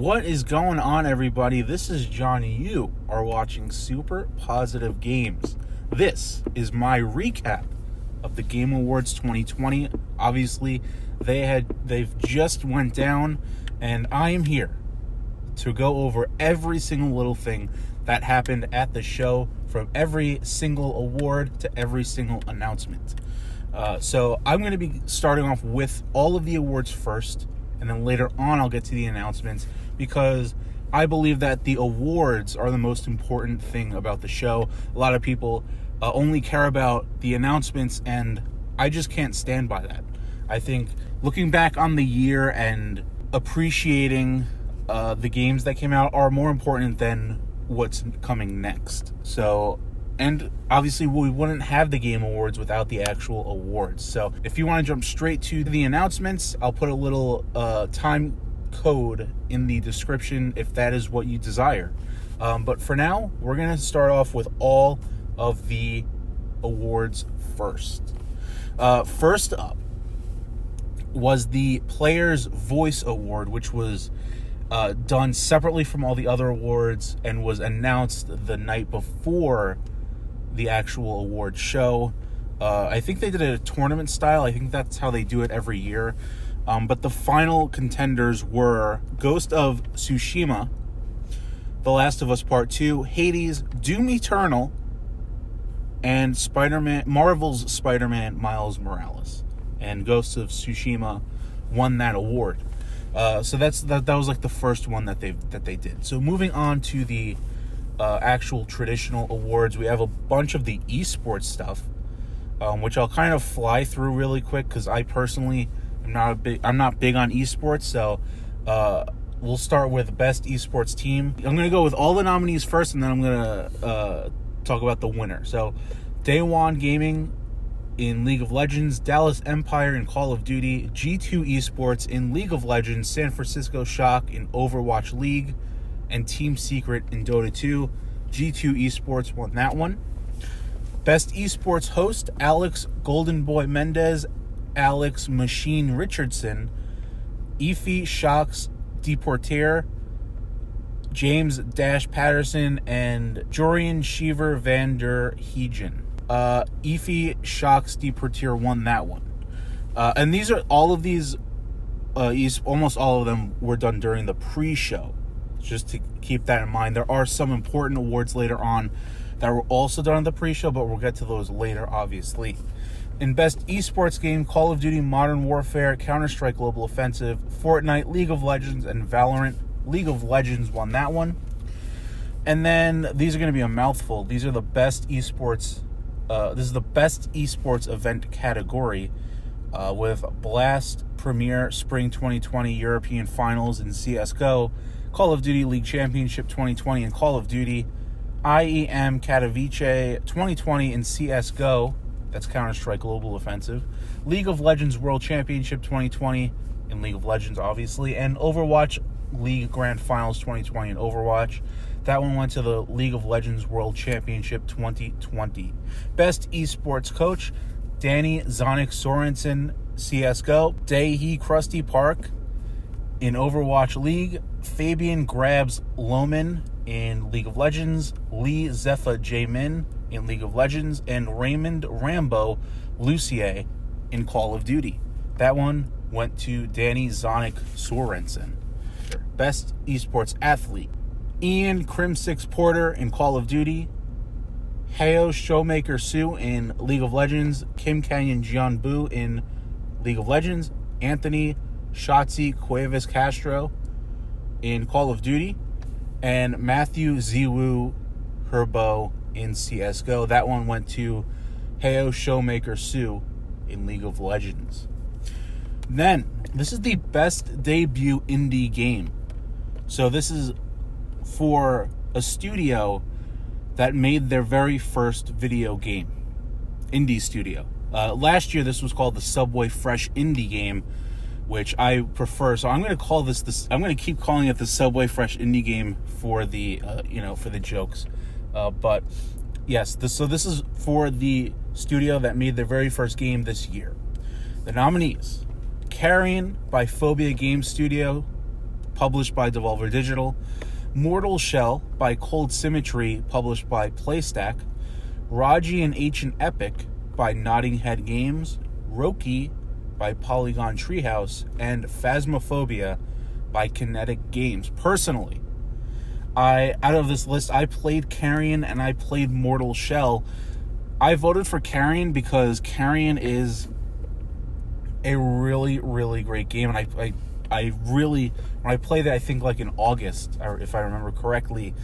What is going on, everybody? This is Johnny. You are watching Super Positive Games. This is my recap of the Game Awards 2020. Obviously, they've just went down, and I am here to go over every single little thing that happened at the show, from every single award to every single announcement. So I'm going to be starting off with all of the awards first, and then later on I'll get to the announcements, because I believe that the awards are the most important thing about the show. A lot of people only care about the announcements, and I just can't stand by that. I think looking back on the year and appreciating the games that came out are more important than what's coming next. And obviously we wouldn't have the Game Awards without the actual awards. So if you want to jump straight to the announcements, I'll put a little time code in the description if that is what you desire. But for now, we're going to start off with all of the awards first. First up was the Player's Voice Award, which was done separately from all the other awards and was announced the night before the actual award show. I think they did it a tournament style. I think that's how they do it every year. But the final contenders were Ghost of Tsushima, The Last of Us Part 2, Hades, Doom Eternal, and Marvel's Spider-Man Miles Morales. And Ghost of Tsushima won that award. So that was like the first one that they did. So moving on to the actual traditional awards, we have a bunch of the esports stuff, which I'll kind of fly through really quick because I personally I'm not big on esports. So we'll start with best esports team. I'm gonna go with all the nominees first, and then I'm gonna talk about the winner. So Day One Gaming in League of Legends, Dallas Empire in Call of Duty, G2 Esports in League of Legends, San Francisco Shock in Overwatch League, and Team Secret in Dota 2. G2 Esports won that one. Best Esports Host, Alex Golden Boy Mendez, Alex Machine Richardson, Efi Shocks Deportier, James Dash Patterson, and Jorian Sheaver van der Hegen. Efi Shocks Deportier won that one. And these are all of these, almost all of them were done during the pre-show. Just to keep that in mind. There are some important awards later on that were also done in the pre-show, but we'll get to those later, obviously. In Best Esports Game, Call of Duty Modern Warfare, Counter-Strike Global Offensive, Fortnite, League of Legends, and Valorant. League of Legends won that one. And then these are going to be a mouthful. These are the best esports. This is the best esports event category, with Blast Premier Spring 2020 European Finals in CSGO, Call of Duty League Championship 2020 in Call of Duty, IEM Katowice 2020 in CSGO, that's Counter-Strike Global Offensive, League of Legends World Championship 2020 in League of Legends, obviously, and Overwatch League Grand Finals 2020 in Overwatch. That one went to the League of Legends World Championship 2020. Best Esports Coach, Danny Zonic Sorensen, CSGO, Daehee Krusty Park in Overwatch League, Fabian Grabs Lohman in League of Legends, Lee Zepha J-Min in League of Legends, and Raymond Rambo Lucier in Call of Duty. That one went to Danny Zonic Sorensen. Best Esports Athlete, Ian Crim6 Porter in Call of Duty, Heo Showmaker Sue in League of Legends, Kim Canyon Jianbu in League of Legends, Anthony Shotzi Cuevas Castro in Call of Duty, and Matthew Ziwu Herbo in CSGO. That one went to Heo Showmaker Sue in League of Legends. Then, this is the best debut indie game. So this is for a studio that made their very first video game. Indie studio. Last year, this was called the Subway Fresh Indie Game, which I prefer. So I'm going to call this. I'm going to keep calling it the Subway Fresh Indie Game for the, for the jokes. But yes, this is for the studio that made their very first game this year. The nominees: Carrion by Phobia Game Studio, published by Devolver Digital. Mortal Shell by Cold Symmetry, published by Playstack. Raji and Ancient Epic by Notting Head Games. Roki by Polygon Treehouse. And Phasmophobia by Kinetic Games. Personally, out of this list, I played Carrion and I played Mortal Shell. I voted for Carrion because Carrion is a really, really great game, and I really, when I played it, I think like in August, or if I remember correctly,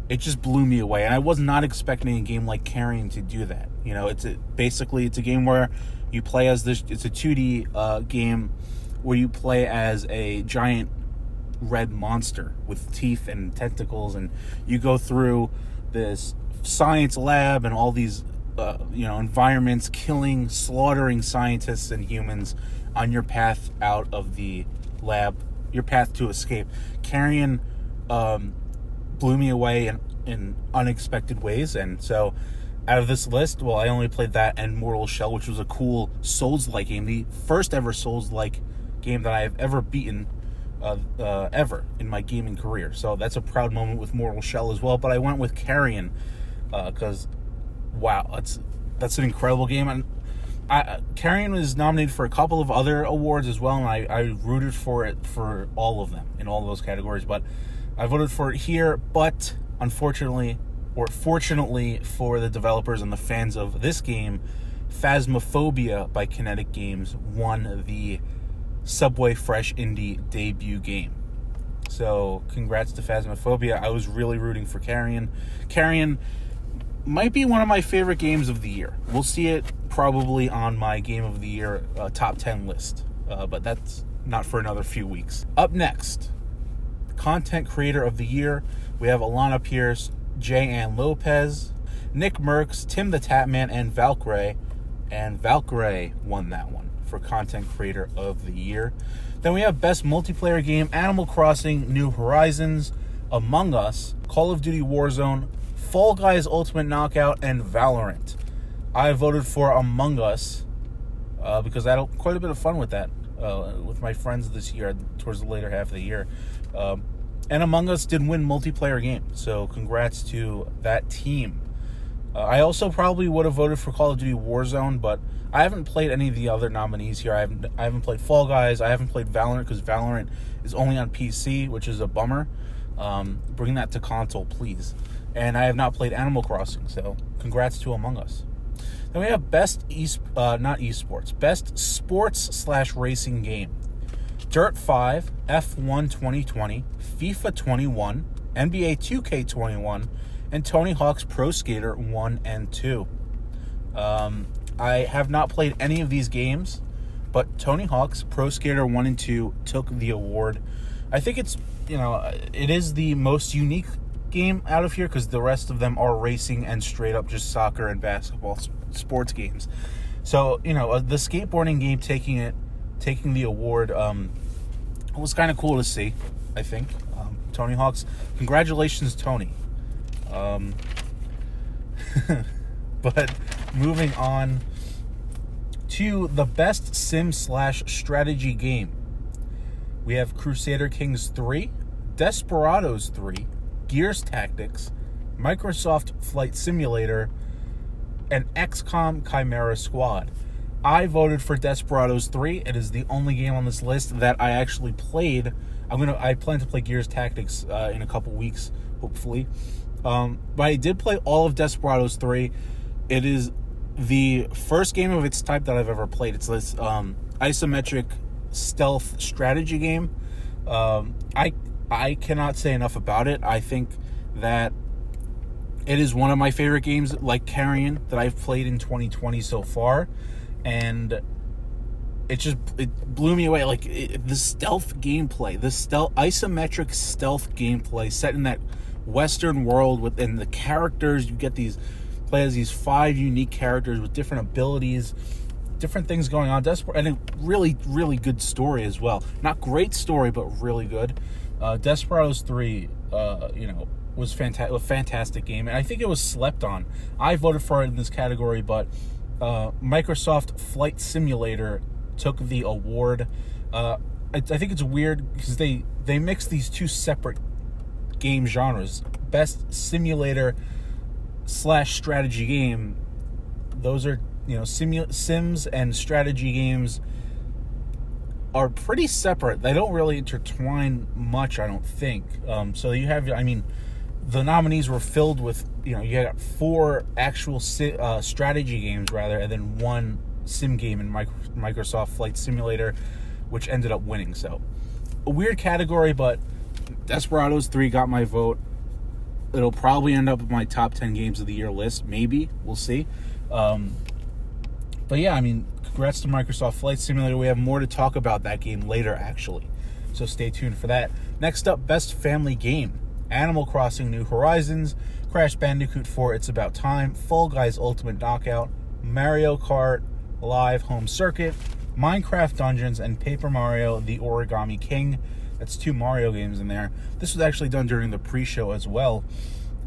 it just blew me away, and I was not expecting a game like Carrion to do that. You know, basically it's a game where you play as this. It's a 2D game where you play as a giant red monster with teeth and tentacles, and you go through this science lab and all these environments, slaughtering scientists and humans on your path out of the lab, your path to escape. Carrion blew me away in unexpected ways, and so out of this list, well, I only played that and Mortal Shell, which was a cool Souls-like game, the first ever Souls-like game that I have ever beaten ever in my gaming career. So that's a proud moment with Mortal Shell as well, but I went with Carrion because wow, that's an incredible game. And Carrion was nominated for a couple of other awards as well, and I rooted for it for all of them in all of those categories. But I voted for it here. But unfortunately, or fortunately for the developers and the fans of this game, Phasmophobia by Kinetic Games won the Subway Fresh Indie debut game. So congrats to Phasmophobia. I was really rooting for Carrion. Carrion might be one of my favorite games of the year. We'll see it probably on my Game of the Year top 10 list, but that's not for another few weeks. Up next, Content Creator of the Year, we have Alana Pierce, J. Ann Lopez, Nick Merckx, Tim the Tatman, and Valkyrie won that one for Content Creator of the Year. Then we have Best Multiplayer Game, Animal Crossing, New Horizons, Among Us, Call of Duty Warzone, Fall Guys Ultimate Knockout, and Valorant. I voted for Among Us because I had quite a bit of fun with that with my friends this year towards the later half of the year. And Among Us did win multiplayer game, so congrats to that team. I also probably would have voted for Call of Duty Warzone, but I haven't played any of the other nominees here. I haven't played Fall Guys. I haven't played Valorant because Valorant is only on PC, which is a bummer. Bring that to console, please. And I have not played Animal Crossing, so congrats to Among Us. Then we have Best Sports/Racing Game. Dirt 5, F1 2020, FIFA 21, NBA 2K21, and Tony Hawk's Pro Skater 1 and 2. I have not played any of these games, but Tony Hawk's Pro Skater 1 and 2 took the award. I think it is the most unique game out of here because the rest of them are racing and straight up just soccer and basketball sports games. So, the skateboarding game taking the award was kind of cool to see, I think. Tony Hawk's, congratulations, Tony. But moving on to the Best Sim/Strategy Game. We have Crusader Kings 3, Desperados 3, Gears Tactics, Microsoft Flight Simulator, and XCOM Chimera Squad. I voted for Desperados 3. It is the only game on this list that I actually played. I plan to play Gears Tactics in a couple weeks, hopefully. But I did play all of Desperados 3. It is the first game of its type that I've ever played. It's this isometric stealth strategy game. I cannot say enough about it. I think that it is one of my favorite games, like Carrion, that I've played in 2020 so far. And it blew me away. Like, the stealth gameplay, the isometric stealth gameplay set in that Western world within the characters. You get play as these 5 unique characters with different abilities, different things going on. And a really, really good story as well. Not great story, but really good. Desperados 3, was a fantastic game, and I think it was slept on. I voted for it in this category, but Microsoft Flight Simulator took the award. I think it's weird because they mix these two separate game genres. Best simulator / strategy game. Those are, sims and strategy games are pretty separate. They don't really intertwine much, I don't think. So you have, the nominees were filled with, you got 4 actual strategy games, rather, and then 1 sim game in Microsoft Flight Simulator, which ended up winning. So, a weird category, but Desperados 3 got my vote. It'll probably end up in my top 10 games of the year list. Maybe. We'll see. But yeah, congrats to Microsoft Flight Simulator. We have more to talk about that game later, actually. So stay tuned for that. Next up, Best Family Game. Animal Crossing New Horizons, Crash Bandicoot 4 It's About Time, Fall Guys Ultimate Knockout, Mario Kart Live Home Circuit, Minecraft Dungeons, and Paper Mario The Origami King. That's 2 Mario games in there. This was actually done during the pre-show as well.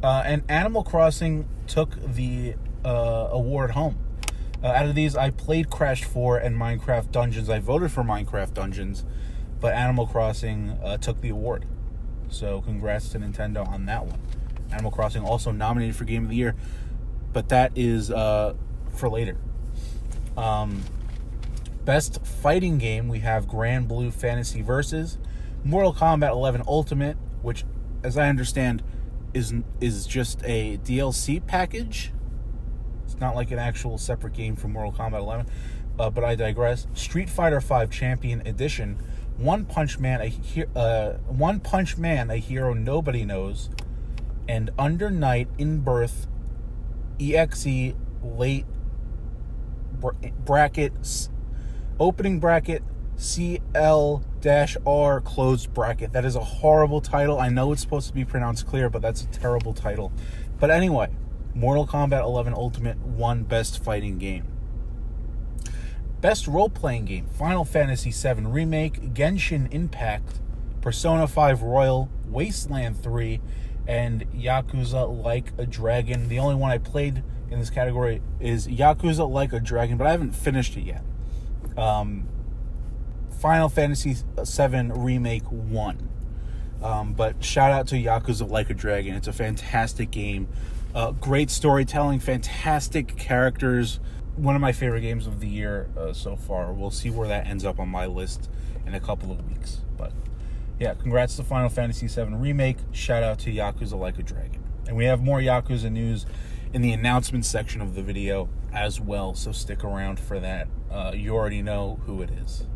And Animal Crossing took the award home. Out of these, I played Crash 4 and Minecraft Dungeons. I voted for Minecraft Dungeons, but Animal Crossing took the award. So congrats to Nintendo on that one. Animal Crossing also nominated for Game of the Year, but that is for later. Best Fighting Game, we have Grand Blue Fantasy Versus, Mortal Kombat 11 Ultimate, which, as I understand, is just a DLC package. It's not like an actual separate game from Mortal Kombat 11, but I digress. Street Fighter V Champion Edition, One Punch Man, a hero nobody knows, and Under Night in Birth EXE late bracket opening bracket CL-R closed bracket. That is a horrible title. I know it's supposed to be pronounced clear, but that's a terrible title. But anyway, Mortal Kombat 11 Ultimate won Best Fighting Game. Best Role-Playing Game, Final Fantasy VII Remake, Genshin Impact, Persona 5 Royal, Wasteland 3, and Yakuza Like a Dragon. The only one I played in this category is Yakuza Like a Dragon, but I haven't finished it yet. Final Fantasy VII Remake won. But shout out to Yakuza Like a Dragon. It's a fantastic game. Great storytelling, fantastic characters. One of my favorite games of the year so far. We'll see where that ends up on my list in a couple of weeks. But yeah, congrats to Final Fantasy VII Remake. Shout out to Yakuza Like a Dragon. And we have more Yakuza news in the announcement section of the video as well, so stick around for that. You already know who it is.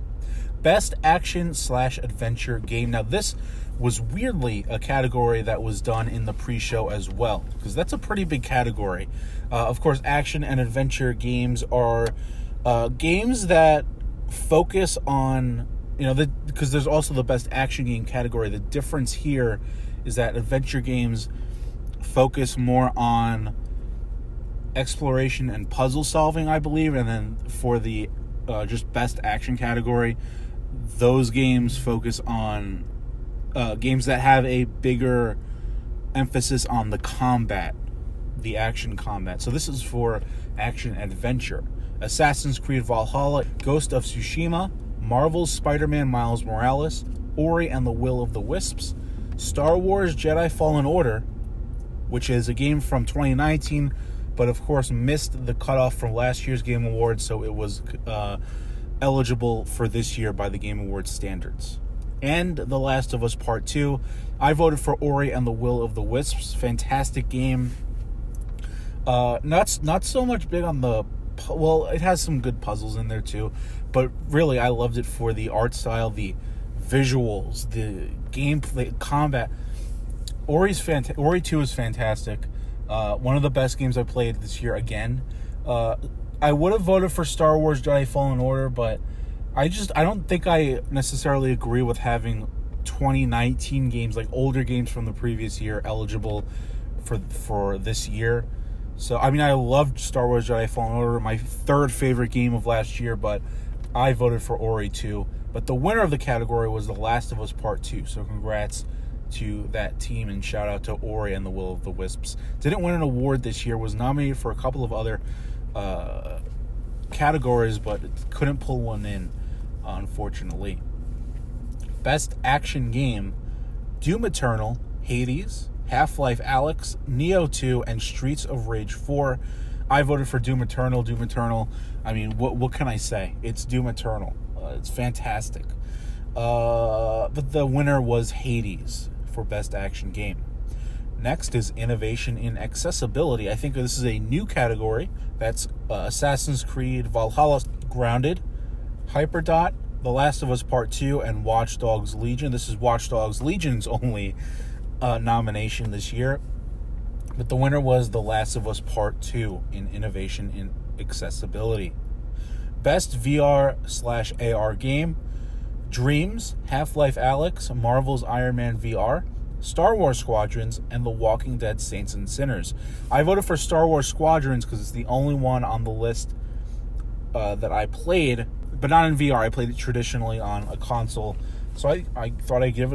Best Action/Adventure Game. Now this was weirdly a category that was done in the pre-show as well, because that's a pretty big category. Of course, action and adventure games are games that focus on, because there's also the best action game category. The difference here is that adventure games focus more on exploration and puzzle solving, I believe, and then for the just best action category, those games focus on games that have a bigger emphasis on the combat, the action combat. So this is for action adventure. Assassin's Creed Valhalla, Ghost of Tsushima, Marvel's Spider-Man Miles Morales, Ori and the Will of the Wisps, Star Wars Jedi Fallen Order, which is a game from 2019, but of course missed the cutoff from last year's Game Awards, so it was eligible for this year by the Game Awards standards. And The Last of Us Part 2. I voted for Ori and the Will of the Wisps. Fantastic game. Not so much big on the... Well, it has some good puzzles in there too, but really I loved it for the art style, the visuals, the gameplay, combat. Ori 2 is fantastic. One of the best games I played this year again. I would have voted for Star Wars Jedi Fallen Order, but I don't think I necessarily agree with having 2019 games, like older games from the previous year, eligible for this year. So, I loved Star Wars Jedi Fallen Order, my third favorite game of last year, but I voted for Ori 2. But the winner of the category was The Last of Us Part 2, so congrats to that team, and shout out to Ori and the Will of the Wisps. Didn't win an award this year, was nominated for a couple of other categories, but couldn't pull one in, unfortunately. Best Action Game, Doom Eternal, Hades, Half-Life Alyx, Neo 2, and Streets of Rage 4. I voted for Doom Eternal. Doom Eternal, I mean, what can I say? It's Doom Eternal. It's fantastic. But the winner was Hades for Best Action Game. Next is Innovation in Accessibility. I think this is a new category. That's Assassin's Creed Valhalla Grounded, Hyperdot, The Last of Us Part 2, and Watch Dogs Legion. This is Watch Dogs Legion's only nomination this year. But the winner was The Last of Us Part 2 in Innovation in Accessibility. Best VR/AR Game, Dreams, Half-Life Alyx, Marvel's Iron Man VR, Star Wars Squadrons, and The Walking Dead Saints and Sinners. I voted for Star Wars Squadrons because it's the only one on the list that I played, but not in VR. I played it traditionally on a console, so I thought I'd give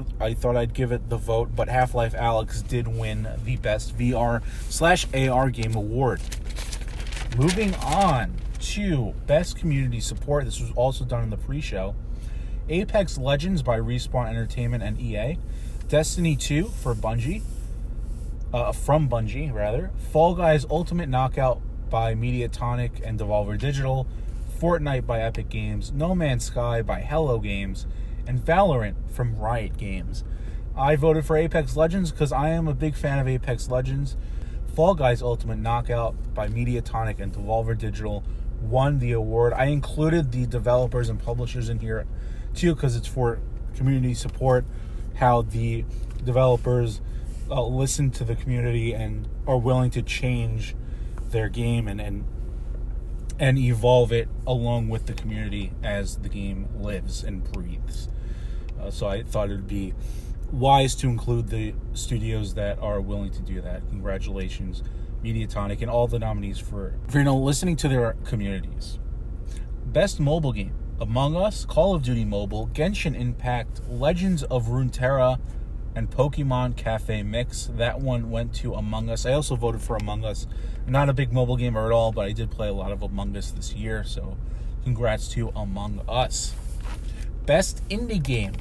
it the vote. But Half-Life Alyx did win the Best VR/AR Game award. Moving on to Best Community Support. This was also done in the pre-show. Apex Legends by Respawn Entertainment and EA. Destiny 2 for Bungie, from Bungie, rather. Fall Guys Ultimate Knockout by Mediatonic and Devolver Digital. Fortnite by Epic Games. No Man's Sky by Hello Games. And Valorant from Riot Games. I voted for Apex Legends because I am a big fan of Apex Legends. Fall Guys Ultimate Knockout by Mediatonic and Devolver Digital won the award. I included the developers and publishers in here too because it's for community support. How the developers listen to the community and are willing to change their game and evolve it along with the community as the game lives and breathes. So I thought it would be wise to include the studios that are willing to do that. Congratulations, Mediatonic, and all the nominees for listening to their communities. Best Mobile Game. Among Us, Call of Duty Mobile, Genshin Impact, Legends of Runeterra, and Pokemon Cafe Mix. That one went to Among Us. I also voted for Among Us. I'm not a big mobile gamer at all, but I did play a lot of Among Us this year, so congrats to Among Us. Best Indie Game.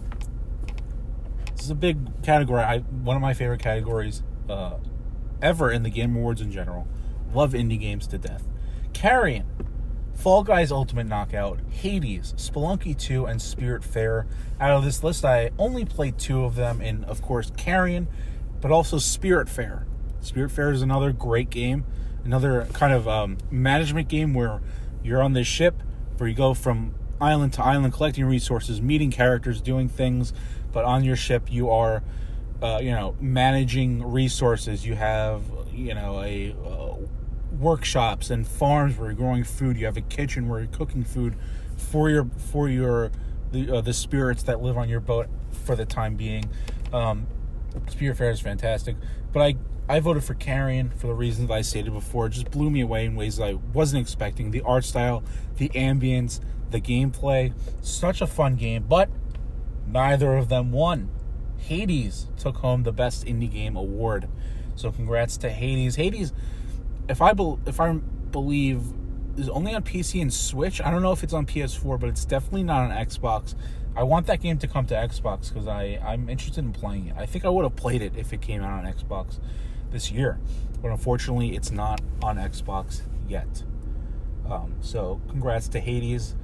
This is a big category. One of my favorite categories ever in the Game Awards in general. Love indie games to death. Carrion, Fall Guys Ultimate Knockout, Hades, Spelunky 2, and Spiritfarer. Out of this list, I only played 2 of them, and of course Carrion, but also Spiritfarer. Spiritfarer is another great game, another kind of management game where you're on this ship where you go from island to island collecting resources, meeting characters, doing things, but on your ship you are managing resources. You have workshops and farms where you're growing food. You have a kitchen where you're cooking food for the spirits that live on your boat for the time being. Spiritfarer is fantastic, but I voted for Carrion for the reasons that I stated before. It just blew me away in ways that I wasn't expecting. The art style, the ambience, the gameplay, such a fun game, but neither of them won. Hades took home the Best Indie Game award, so congrats to Hades. Hades, if I believe, is only on PC and Switch. I don't know if it's on PS4, but it's definitely not on Xbox. I want that game to come to Xbox because I'm interested in playing it. I think I would have played it if it came out on Xbox this year, but unfortunately it's not on Xbox yet. So congrats to Hades.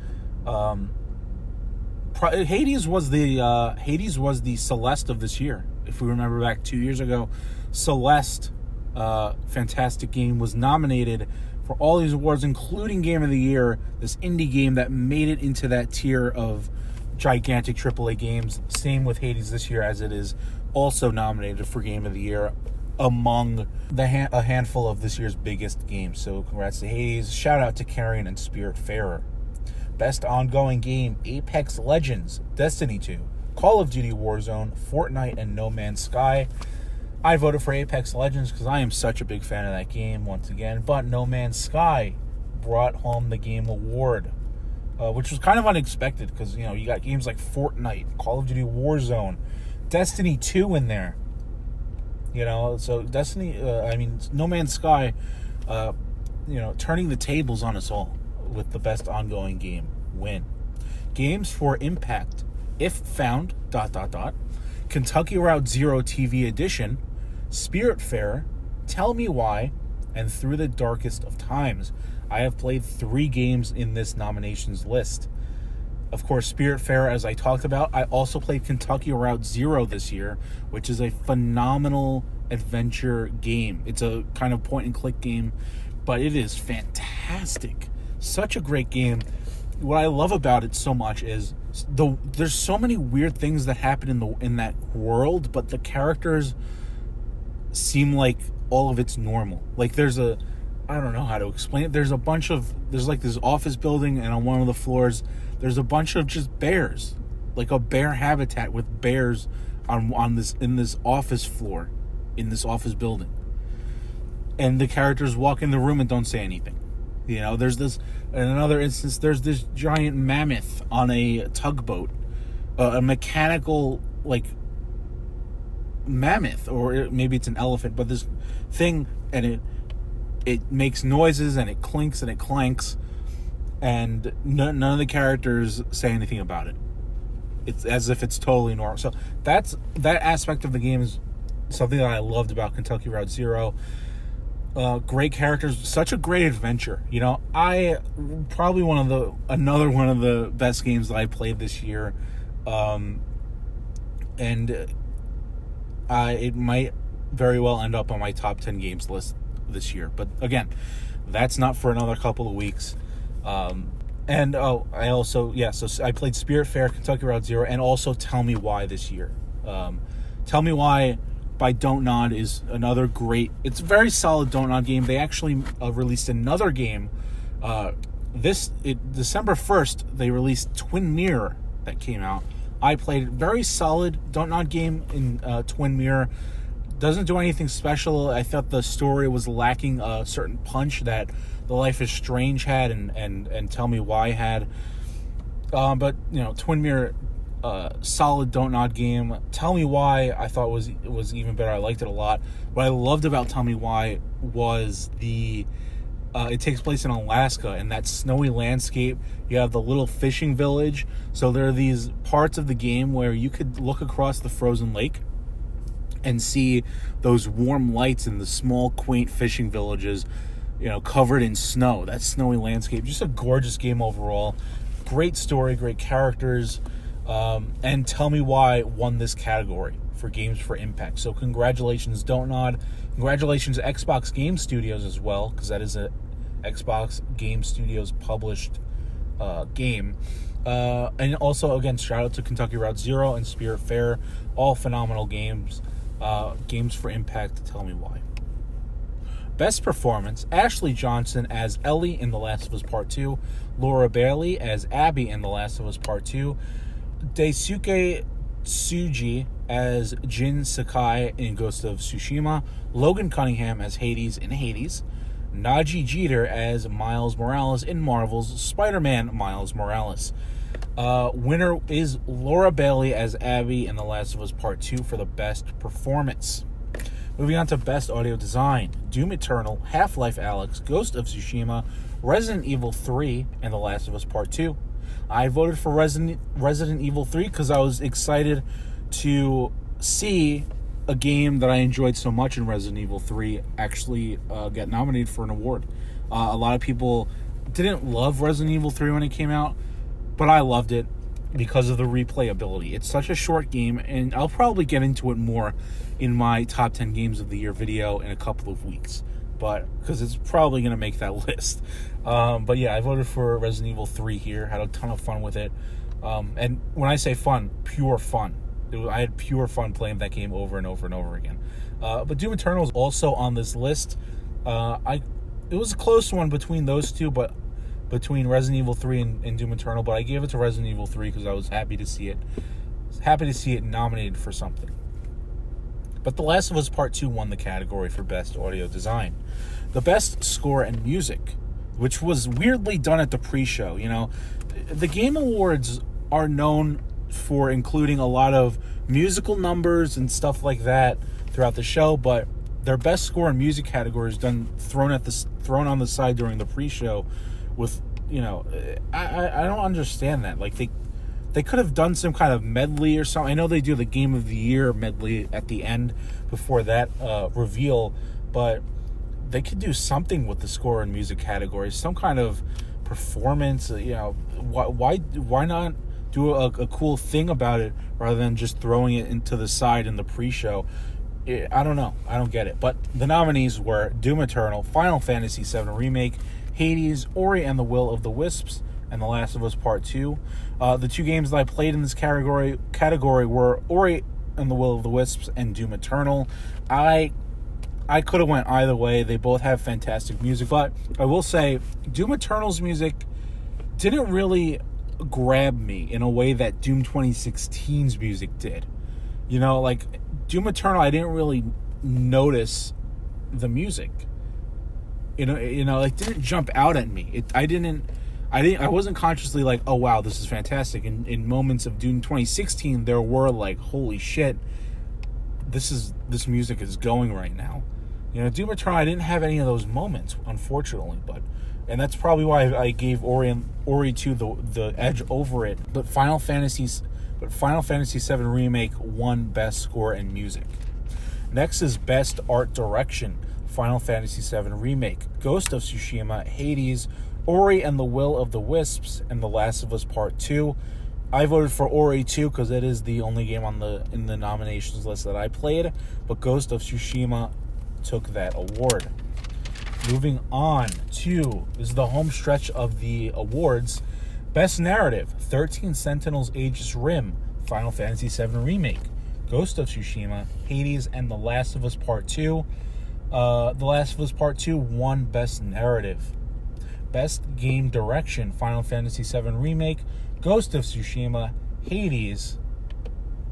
Hades was the Celeste of this year. If we remember back 2 years ago, Celeste, fantastic game, was nominated for all these awards, including Game of the Year. This indie game that made it into that tier of gigantic AAA games. Same with Hades this year, as it is also nominated for Game of the Year among a handful of this year's biggest games. So congrats to Hades. Shout out to Carrion and Spiritfarer. Best ongoing game, Apex Legends, Destiny 2, Call of Duty Warzone, Fortnite, and No Man's Sky. I voted for Apex Legends because I am such a big fan of that game once again, but No Man's Sky brought home the game award, which was kind of unexpected because, you got games like Fortnite, Call of Duty Warzone, Destiny 2 in there. So Destiny, No Man's Sky, turning the tables on us all with the best ongoing game win. Games for Impact, If Found, ... Kentucky Route Zero TV Edition, Spiritfarer, Tell Me Why, and Through the Darkest of Times. I have played 3 games in this nominations list. Of course, Spiritfarer, as I talked about. I also played Kentucky Route Zero this year, which is a phenomenal adventure game. It's a kind of point-and-click game, but it is fantastic. Such a great game. What I love about it so much is there's so many weird things that happen in that world, but the characters seem like all of it's normal. Like I don't know how to explain it. There's like this office building, and on one of the floors there's a bunch of just bears, like a bear habitat with bears in this office floor, in this office building. And the characters walk in the room and don't say anything. There's this, in another instance, there's this giant mammoth on a tugboat, a mechanical, like, mammoth, or maybe it's an elephant, but this thing, and it makes noises, and it clinks, and it clanks, and none of the characters say anything about it. It's as if it's totally normal. So that aspect of the game is something that I loved about Kentucky Route Zero. Great characters, such a great adventure. I probably another one of the best games that I played this year, and it might very well end up on my top 10 games list this year. But again, that's not for another couple of weeks. I played Spiritfarer, Kentucky Route Zero, and also Tell Me Why this year. Tell Me Why by Don't Nod is another great... It's a very solid Don't Nod game. They actually released another game. December 1st, they released Twin Mirror that came out. I played it. Very solid Don't Nod game in Twin Mirror. Doesn't do anything special. I thought the story was lacking a certain punch that The Life is Strange had and Tell Me Why had. But, Twin Mirror... solid Don't Nod game. Tell Me Why I thought was even better. I liked it a lot. What I loved about Tell Me Why was it takes place in Alaska, and that snowy landscape. You have the little fishing village. So there are these parts of the game where you could look across the frozen lake and see those warm lights in the small, quaint fishing villages, covered in snow. That snowy landscape. Just a gorgeous game overall. Great story, great characters. And Tell Me Why won this category for Games for Impact. So congratulations, Don't Nod. Congratulations, Xbox Game Studios as well, because that is a Xbox Game Studios published game. And also, again, shout out to Kentucky Route Zero and Spiritfarer. All phenomenal games. Games for Impact, Tell Me Why. Best Performance, Ashley Johnson as Ellie in The Last of Us Part 2. Laura Bailey as Abby in The Last of Us Part 2. Daisuke Tsuji as Jin Sakai in Ghost of Tsushima. Logan Cunningham as Hades in Hades. Najee Jeter as Miles Morales in Marvel's Spider-Man Miles Morales. Winner is Laura Bailey as Abby in The Last of Us Part 2 for the best performance. Moving on to Best Audio Design. Doom Eternal, Half-Life Alyx, Ghost of Tsushima, Resident Evil 3, and The Last of Us Part 2. I voted for Resident Evil 3 because I was excited to see a game that I enjoyed so much in Resident Evil 3 actually get nominated for an award. A lot of people didn't love Resident Evil 3 when it came out, but I loved it because of the replayability. It's such a short game, and I'll probably get into it more in my top 10 games of the year video in a couple of weeks, but because it's probably going to make that list. But yeah, I voted for Resident Evil 3 here. Had a ton of fun with it. And when I say fun, pure fun. I had pure fun playing that game over and over and over again. But Doom Eternal is also on this list. It was a close one between those two, but between Resident Evil 3 and Doom Eternal, but I gave it to Resident Evil 3 because I was happy to see it. Happy to see it nominated for something. But The Last of Us Part 2 won the category for Best Audio Design. The Best Score and Music, which was weirdly done at the pre-show. The Game Awards are known for including a lot of musical numbers and stuff like that throughout the show, but their Best Score and Music category is thrown on the side during the pre-show with, I don't understand that. Like, They could have done some kind of medley or something. I know they do the Game of the Year medley at the end before that reveal, but they could do something with the score and music categories, some kind of performance. Why not do a cool thing about it rather than just throwing it into the side in the pre-show? I don't know. I don't get it. But the nominees were Doom Eternal, Final Fantasy VII Remake, Hades, Ori and the Will of the Wisps, and The Last of Us Part 2. The two games that I played in this category were Ori and the Will of the Wisps and Doom Eternal. I could have went either way. They both have fantastic music, but I will say Doom Eternal's music didn't really grab me in a way that Doom 2016's music did. Like Doom Eternal, I didn't really notice the music. It didn't jump out at me. I wasn't consciously like, oh wow, this is fantastic. In moments of Doom 2016, there were like, holy shit, this music is going right now. Doom Eternal, I didn't have any of those moments, unfortunately, and that's probably why I gave Ori 2 the edge over it. But Final Fantasy VII Remake won Best Score and Music. Next is Best Art Direction. Final Fantasy VII Remake, Ghost of Tsushima, Hades, Ori and the Will of the Wisps, and The Last of Us Part 2. I voted for Ori 2 because it is the only game in the nominations list that I played, but Ghost of Tsushima took that award. Moving on to is the home stretch of the awards. Best Narrative, 13 Sentinels Aegis Rim, Final Fantasy VII Remake, Ghost of Tsushima, Hades, and The Last of Us Part 2. The Last of Us Part 2 won Best Narrative. Best Game Direction, Final Fantasy VII Remake, Ghost of Tsushima, Hades,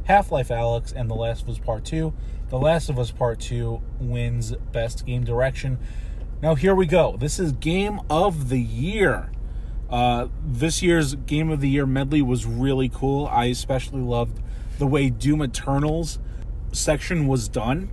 Half-Life Alyx, and The Last of Us Part 2. The Last of Us Part 2 wins Best Game Direction. Now here we go. This is Game of the Year. This year's Game of the Year medley was really cool. I especially loved the way Doom Eternal's section was done.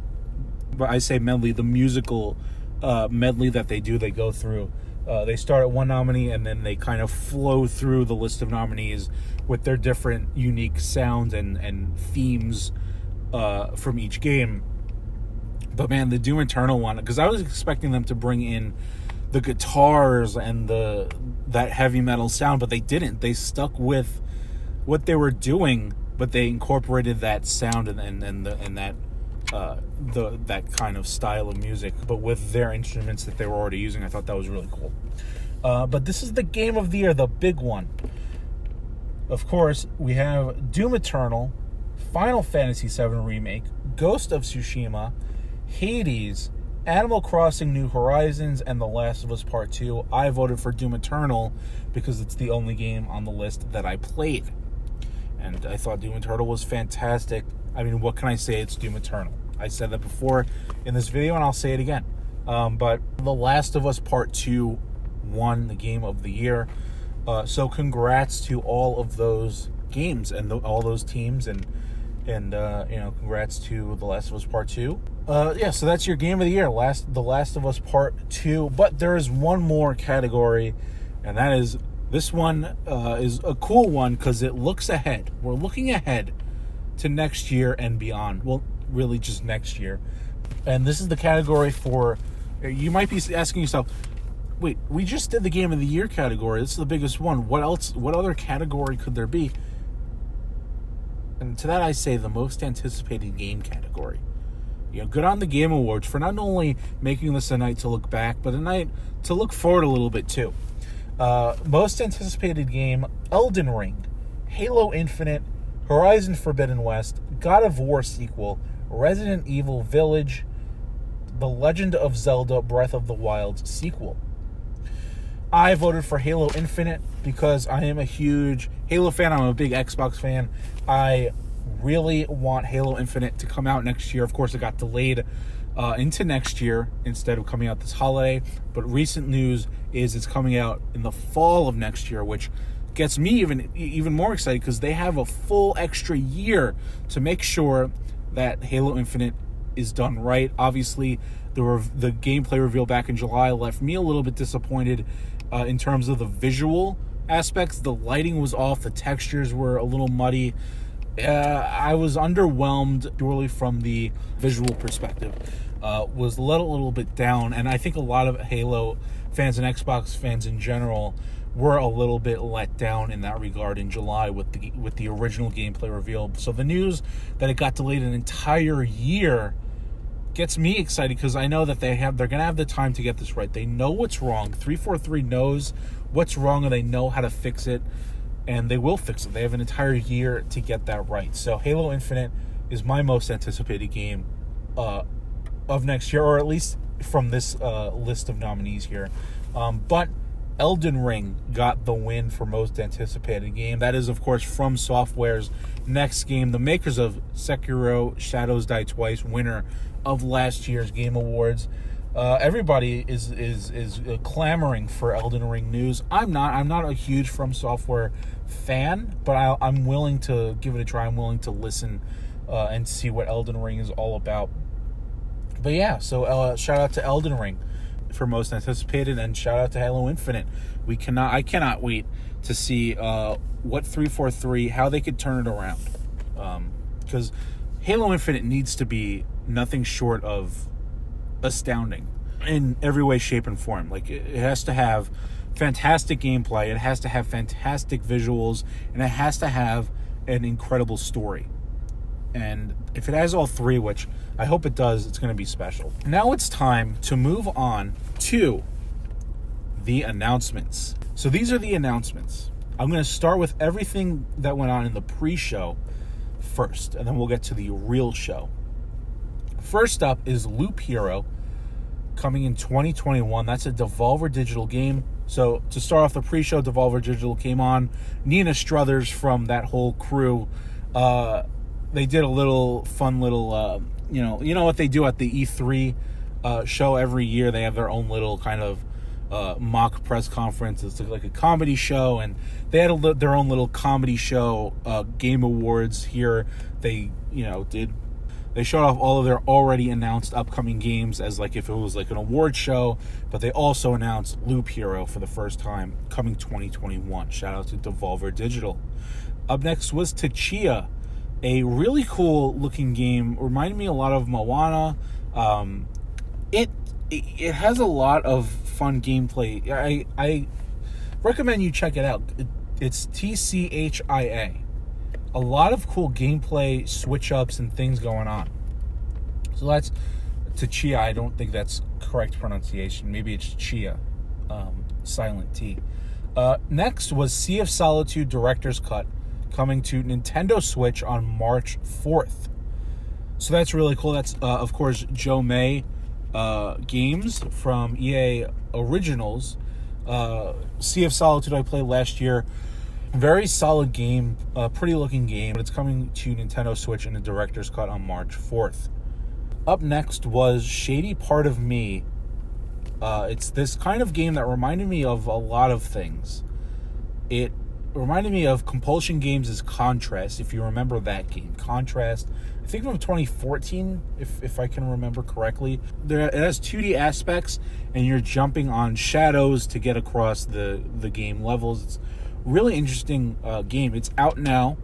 But I say medley, the musical medley that they do. They go through. They start at one nominee and then they kind of flow through the list of nominees with their different unique sounds and themes from each game. But man, the Doom Eternal one, because I was expecting them to bring in the guitars and that heavy metal sound, but they didn't. They stuck with what they were doing, but they incorporated that sound and that kind of style of music, but with their instruments that they were already using. I thought that was really cool. But this is the Game of the Year, the big one. Of course, we have Doom Eternal, Final Fantasy VII Remake, Ghost of Tsushima, Hades, Animal Crossing New Horizons, and The Last of Us Part 2. I voted for Doom Eternal because it's the only game on the list that I played. And I thought Doom Eternal was fantastic. I mean, what can I say? It's Doom Eternal. I said that before in this video, and I'll say it again. But The Last of Us Part 2 won the Game of the Year. So congrats to all of those games and all those teams, and congrats to The Last of Us Part 2. So that's your Game of the Year, The Last of Us Part 2. But there is one more category, and that is, this one is a cool one because it looks ahead. We're looking ahead to next year and beyond. Well, really just next year. And this is the category for, you might be asking yourself, wait, we just did the Game of the Year category. This is the biggest one. What else? What other category could there be? And to that I say the most anticipated game category. Good on the Game Awards for not only making this a night to look back, but a night to look forward a little bit too. Most anticipated game, Elden Ring, Halo Infinite, Horizon Forbidden West, God of War sequel, Resident Evil Village, The Legend of Zelda Breath of the Wild sequel. I voted for Halo Infinite because I am a huge Halo fan. I'm a big Xbox fan. I really want Halo Infinite to come out next year. Of course, it got delayed into next year instead of coming out this holiday. But recent news is it's coming out in the fall of next year, which gets me even more excited because they have a full extra year to make sure that Halo Infinite is done right. Obviously, the gameplay reveal back in July left me a little bit disappointed in terms of the visual aspects. The lighting was off. The textures were a little muddy. I was underwhelmed purely from the visual perspective. Was let a little bit down, and I think a lot of Halo fans and Xbox fans in general were a little bit let down in that regard in July with the original gameplay reveal. So the news that it got delayed an entire year gets me excited, because I know that they're gonna have the time to get this right. They know what's wrong. 343 knows what's wrong, and they know how to fix it, and they will fix it. They have an entire year to get that right. So Halo Infinite is my most anticipated game of next year, or at least from this list of nominees here. But Elden Ring got the win for most anticipated game. That is, of course, From Software's next game, the makers of Sekiro Shadows Die Twice, winner of last year's Game Awards. Everybody is clamoring for Elden Ring news. I'm not a huge From Software fan, but I'm willing to give it a try. I'm willing to listen and see what Elden Ring is all about. But yeah, so shout out to Elden Ring for most anticipated, and shout out to Halo Infinite. I cannot wait to see what 343, how they could turn it around, because Halo Infinite needs to be nothing short of astounding in every way, shape, and form. Like, it has to have fantastic gameplay, it has to have fantastic visuals, and it has to have an incredible story. And if it has all three, which I hope it does, it's going to be special. Now it's time to move on to the announcements. So these are the announcements. I'm going to start with everything that went on in the pre-show first, and then we'll get to the real show. First up is Loop Hero, coming in 2021. That's a Devolver Digital game. So to start off the pre-show, Devolver Digital came on. Nina Struthers from that whole crew, they did a little fun little, you know what they do at the E3 show every year. They have their own little kind of mock press conference. It's like a comedy show, and they had their own little comedy show Game Awards here. They showed off all of their already announced upcoming games as like if it was like an award show, but they also announced Loop Hero for the first time, coming 2021. Shout out to Devolver Digital. Up next was Tachia, a really cool looking game. Reminded me a lot of Moana. It has a lot of fun gameplay. I recommend you check it out. It's Tchia. A lot of cool gameplay switch ups and things going on. So that's Tachia. I don't think that's correct pronunciation. Maybe it's Chia, silent T. Next was Sea of Solitude Director's Cut, coming to Nintendo Switch on March 4th. So that's really cool. That's, of course, Joe May games from EA Originals. Sea of Solitude I played last year. Very solid game, pretty looking game, but it's coming to Nintendo Switch in the Director's Cut on March 4th. Up next was Shady Part of Me. It's this kind of game that reminded me of a lot of things. It reminded me of Compulsion Games' Contrast, if you remember that game. Contrast, I think from 2014, if I can remember correctly. It has 2D aspects, and you're jumping on shadows to get across the game levels. It's really interesting game. It's out now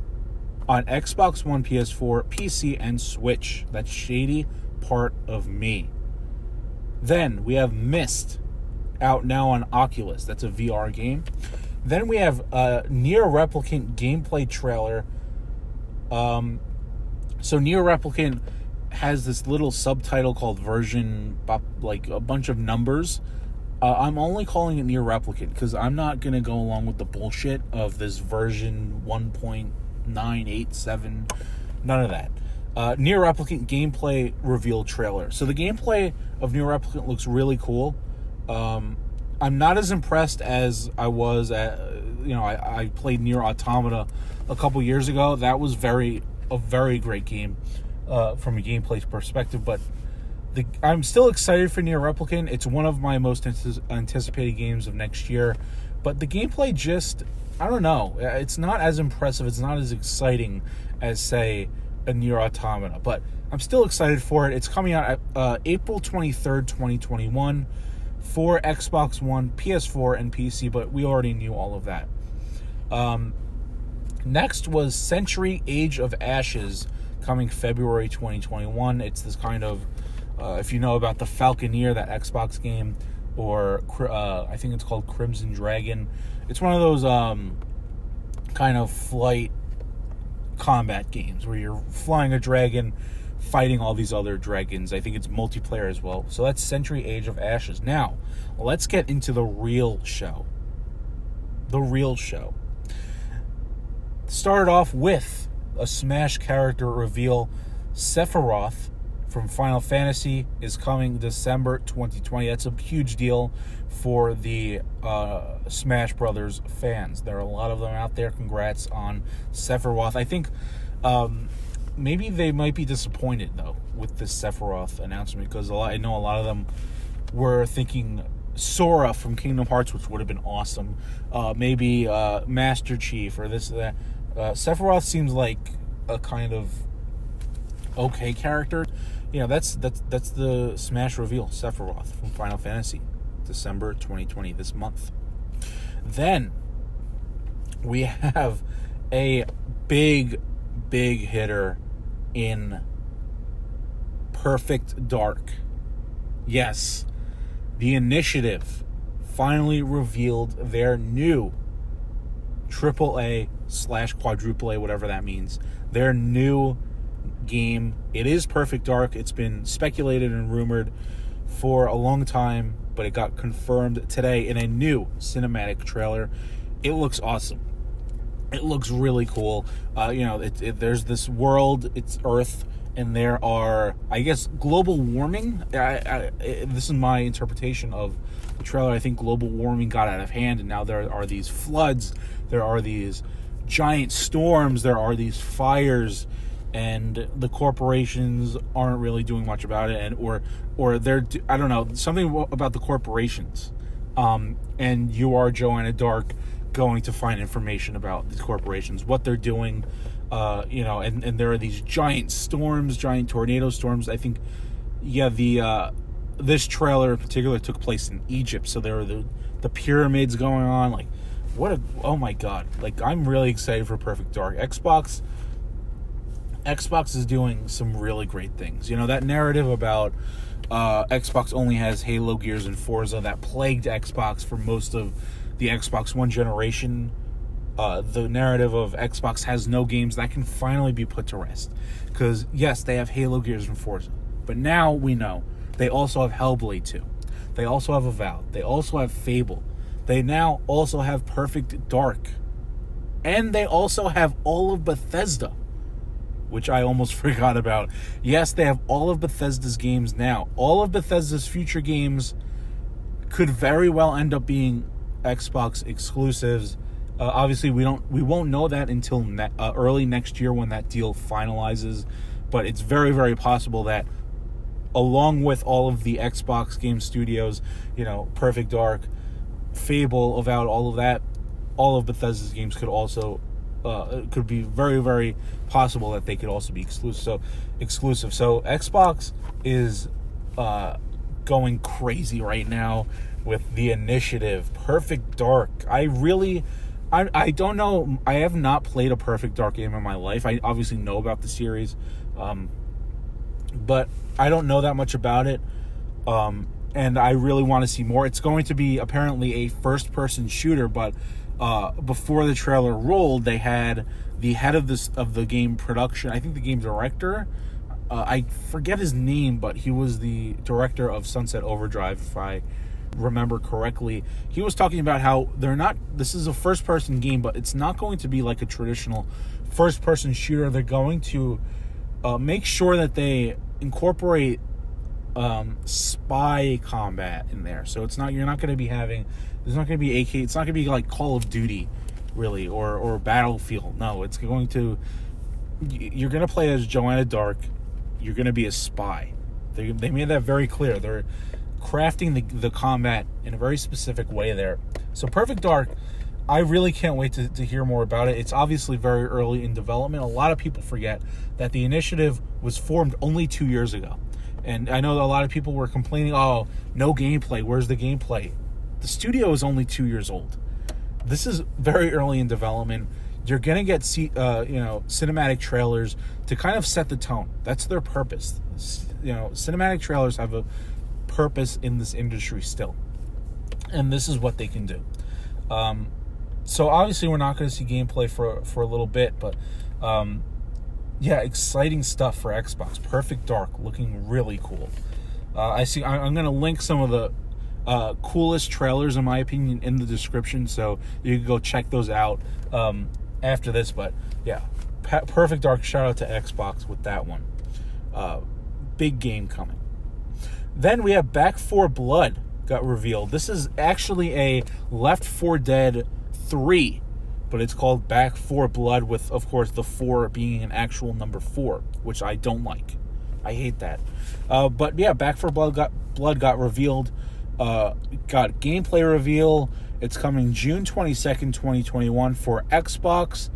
on Xbox One, PS4, PC, and Switch. That's Shady Part of Me. Then we have Myst, out now on Oculus. That's a VR game. Then we have Nier Replicant gameplay trailer. So Nier Replicant has this little subtitle called version, like a bunch of numbers. I'm only calling it Nier Replicant because I'm not going to go along with the bullshit of this version 1.987. None of that. Nier Replicant gameplay reveal trailer. So the gameplay of Nier Replicant looks really cool. I'm not as impressed as I was at, I played Nier Automata a couple years ago. That was a very great game from a gameplay perspective, but I'm still excited for Nier Replicant. It's one of my most anticipated games of next year, but the gameplay just, I don't know. It's not as impressive. It's not as exciting as, say, a Nier Automata, but I'm still excited for it. It's coming out April 23rd, 2021 for Xbox One, PS4, and PC, but we already knew all of that. Next was Century Age of Ashes, coming February 2021. It's this kind of, if you know about the Falconeer, that Xbox game, or I think it's called Crimson Dragon. It's one of those kind of flight combat games where you're flying a dragon, fighting all these other dragons. I think it's multiplayer as well. So that's Century Age of Ashes. Now, let's get into the real show. The real show. Started off with a Smash character reveal. Sephiroth from Final Fantasy is coming December 2020. That's a huge deal for the Smash Brothers fans. There are a lot of them out there. Congrats on Sephiroth. I think maybe they might be disappointed, though, with this Sephiroth announcement, because I know a lot of them were thinking Sora from Kingdom Hearts, which would have been awesome. Maybe Master Chief or this or that. Sephiroth seems like a kind of okay character. You know, that's the Smash reveal. Sephiroth from Final Fantasy, December 2020, this month. Then we have a big hitter in Perfect Dark. Yes, the Initiative finally revealed their new AAA/quadruple A, whatever that means. Their new game. It is Perfect Dark. It's been speculated and rumored for a long time, but it got confirmed today in a new cinematic trailer. It looks awesome. It looks really cool. There's this world, it's Earth, and there are, I guess, global warming. This is my interpretation of the trailer. I think global warming got out of hand, and now there are these floods, there are these giant storms, there are these fires, and the corporations aren't really doing much about it, or they're, I don't know, something about the corporations. And you are Joanna Dark going to find information about these corporations, what they're doing, and there are these giant storms, giant tornado storms. I think, this trailer in particular took place in Egypt, so there are the pyramids going on. Like, oh my god! Like, I'm really excited for Perfect Dark. Xbox is doing some really great things. You know, that narrative about Xbox only has Halo, Gears, and Forza that plagued Xbox for most of the Xbox One generation. The narrative of Xbox has no games, that can finally be put to rest. Because, yes, they have Halo, Gears, and Forza. But now we know they also have Hellblade 2. They also have Avowed. They also have Fable. They now also have Perfect Dark. And they also have all of Bethesda, which I almost forgot about. Yes, they have all of Bethesda's games now. All of Bethesda's future games could very well end up being Xbox exclusives. Obviously, we won't know that until early next year when that deal finalizes. But it's very, very possible that along with all of the Xbox game studios, Perfect Dark, Fable, Avowed, all of that, all of Bethesda's games could also could be very, very possible that they could also be exclusive. So Xbox is going crazy right now with the Initiative, Perfect Dark. I don't know. I have not played a Perfect Dark game in my life. I obviously know about the series, but I don't know that much about it. And I really want to see more. It's going to be apparently a first-person shooter, but before the trailer rolled, they had the head of the game production, I think the game director, I forget his name, but he was the director of Sunset Overdrive, if I remember correctly. He was talking about how this is a first-person game, but it's not going to be like a traditional first-person shooter. They're going to make sure that they incorporate spy combat in there. So there's not going to be AK, it's not going to be like Call of Duty, really, or Battlefield. No, you're going to play as Joanna Dark. You're going to be a spy. They made that very clear. They're crafting the combat in a very specific way there. So Perfect Dark, I really can't wait to hear more about it. It's obviously very early in development. A lot of people forget that the Initiative was formed only 2 years ago. And I know that a lot of people were complaining, oh, no gameplay, where's the gameplay? The studio is only 2 years old. This is very early in development. You're gonna get cinematic trailers to kind of set the tone. That's their purpose. Cinematic trailers have a purpose in this industry still, and this is what they can do. So obviously we're not going to see gameplay for a little bit, but exciting stuff for Xbox. Perfect Dark looking really cool. I'm going to link some of the coolest trailers in my opinion in the description, so you can go check those out after this. But yeah, Perfect Dark, shout out to Xbox with that one. Big game coming. Then we have Back 4 Blood got revealed. This is actually a Left 4 Dead 3, but it's called Back 4 Blood, with, of course, the 4 being an actual number 4, which I don't like. I hate that. But yeah, Back 4 Blood got revealed. Got gameplay reveal. It's coming June 22nd, 2021 for Xbox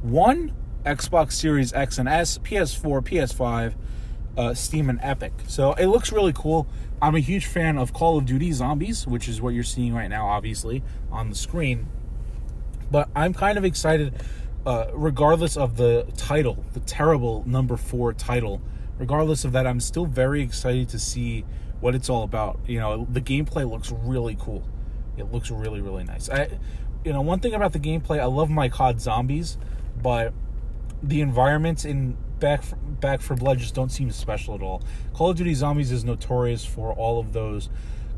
One, Xbox Series X and S, PS4, PS5, Steam, and Epic. So it looks really cool. I'm a huge fan of Call of Duty Zombies, which is what you're seeing right now, obviously, on the screen. But I'm kind of excited, regardless of the title, the terrible number 4 title. Regardless of that, I'm still very excited to see what it's all about. The gameplay looks really cool. It looks really, really nice. One thing about the gameplay, I love my COD Zombies, but the environments in Back 4 Blood just don't seem special at all. Call of Duty Zombies is notorious for all of those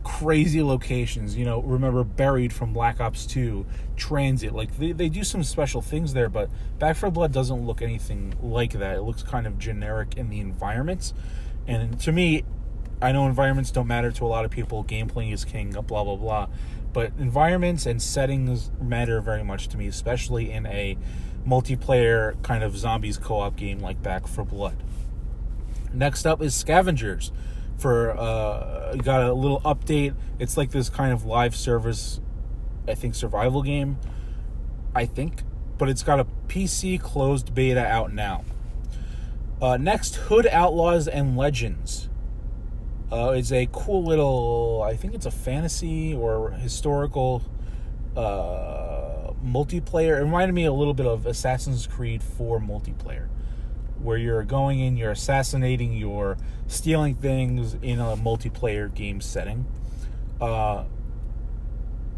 crazy locations. Remember Buried from Black Ops 2, Transit. Like, they do some special things there, but Back 4 Blood doesn't look anything like that. It looks kind of generic in the environments. And to me, I know environments don't matter to a lot of people. Gameplay is king, blah, blah, blah. But environments and settings matter very much to me, especially in a multiplayer kind of zombies co-op game like Back 4 Blood. Next up is Scavengers. Got a little update. It's like this kind of live service, I think, survival game. But it's got a PC closed beta out now. Next, Hood, Outlaws, and Legends. It's a cool little, I think it's a fantasy or historical multiplayer. It reminded me a little bit of Assassin's Creed 4 multiplayer, where you're going in, you're assassinating, you're stealing things in a multiplayer game setting.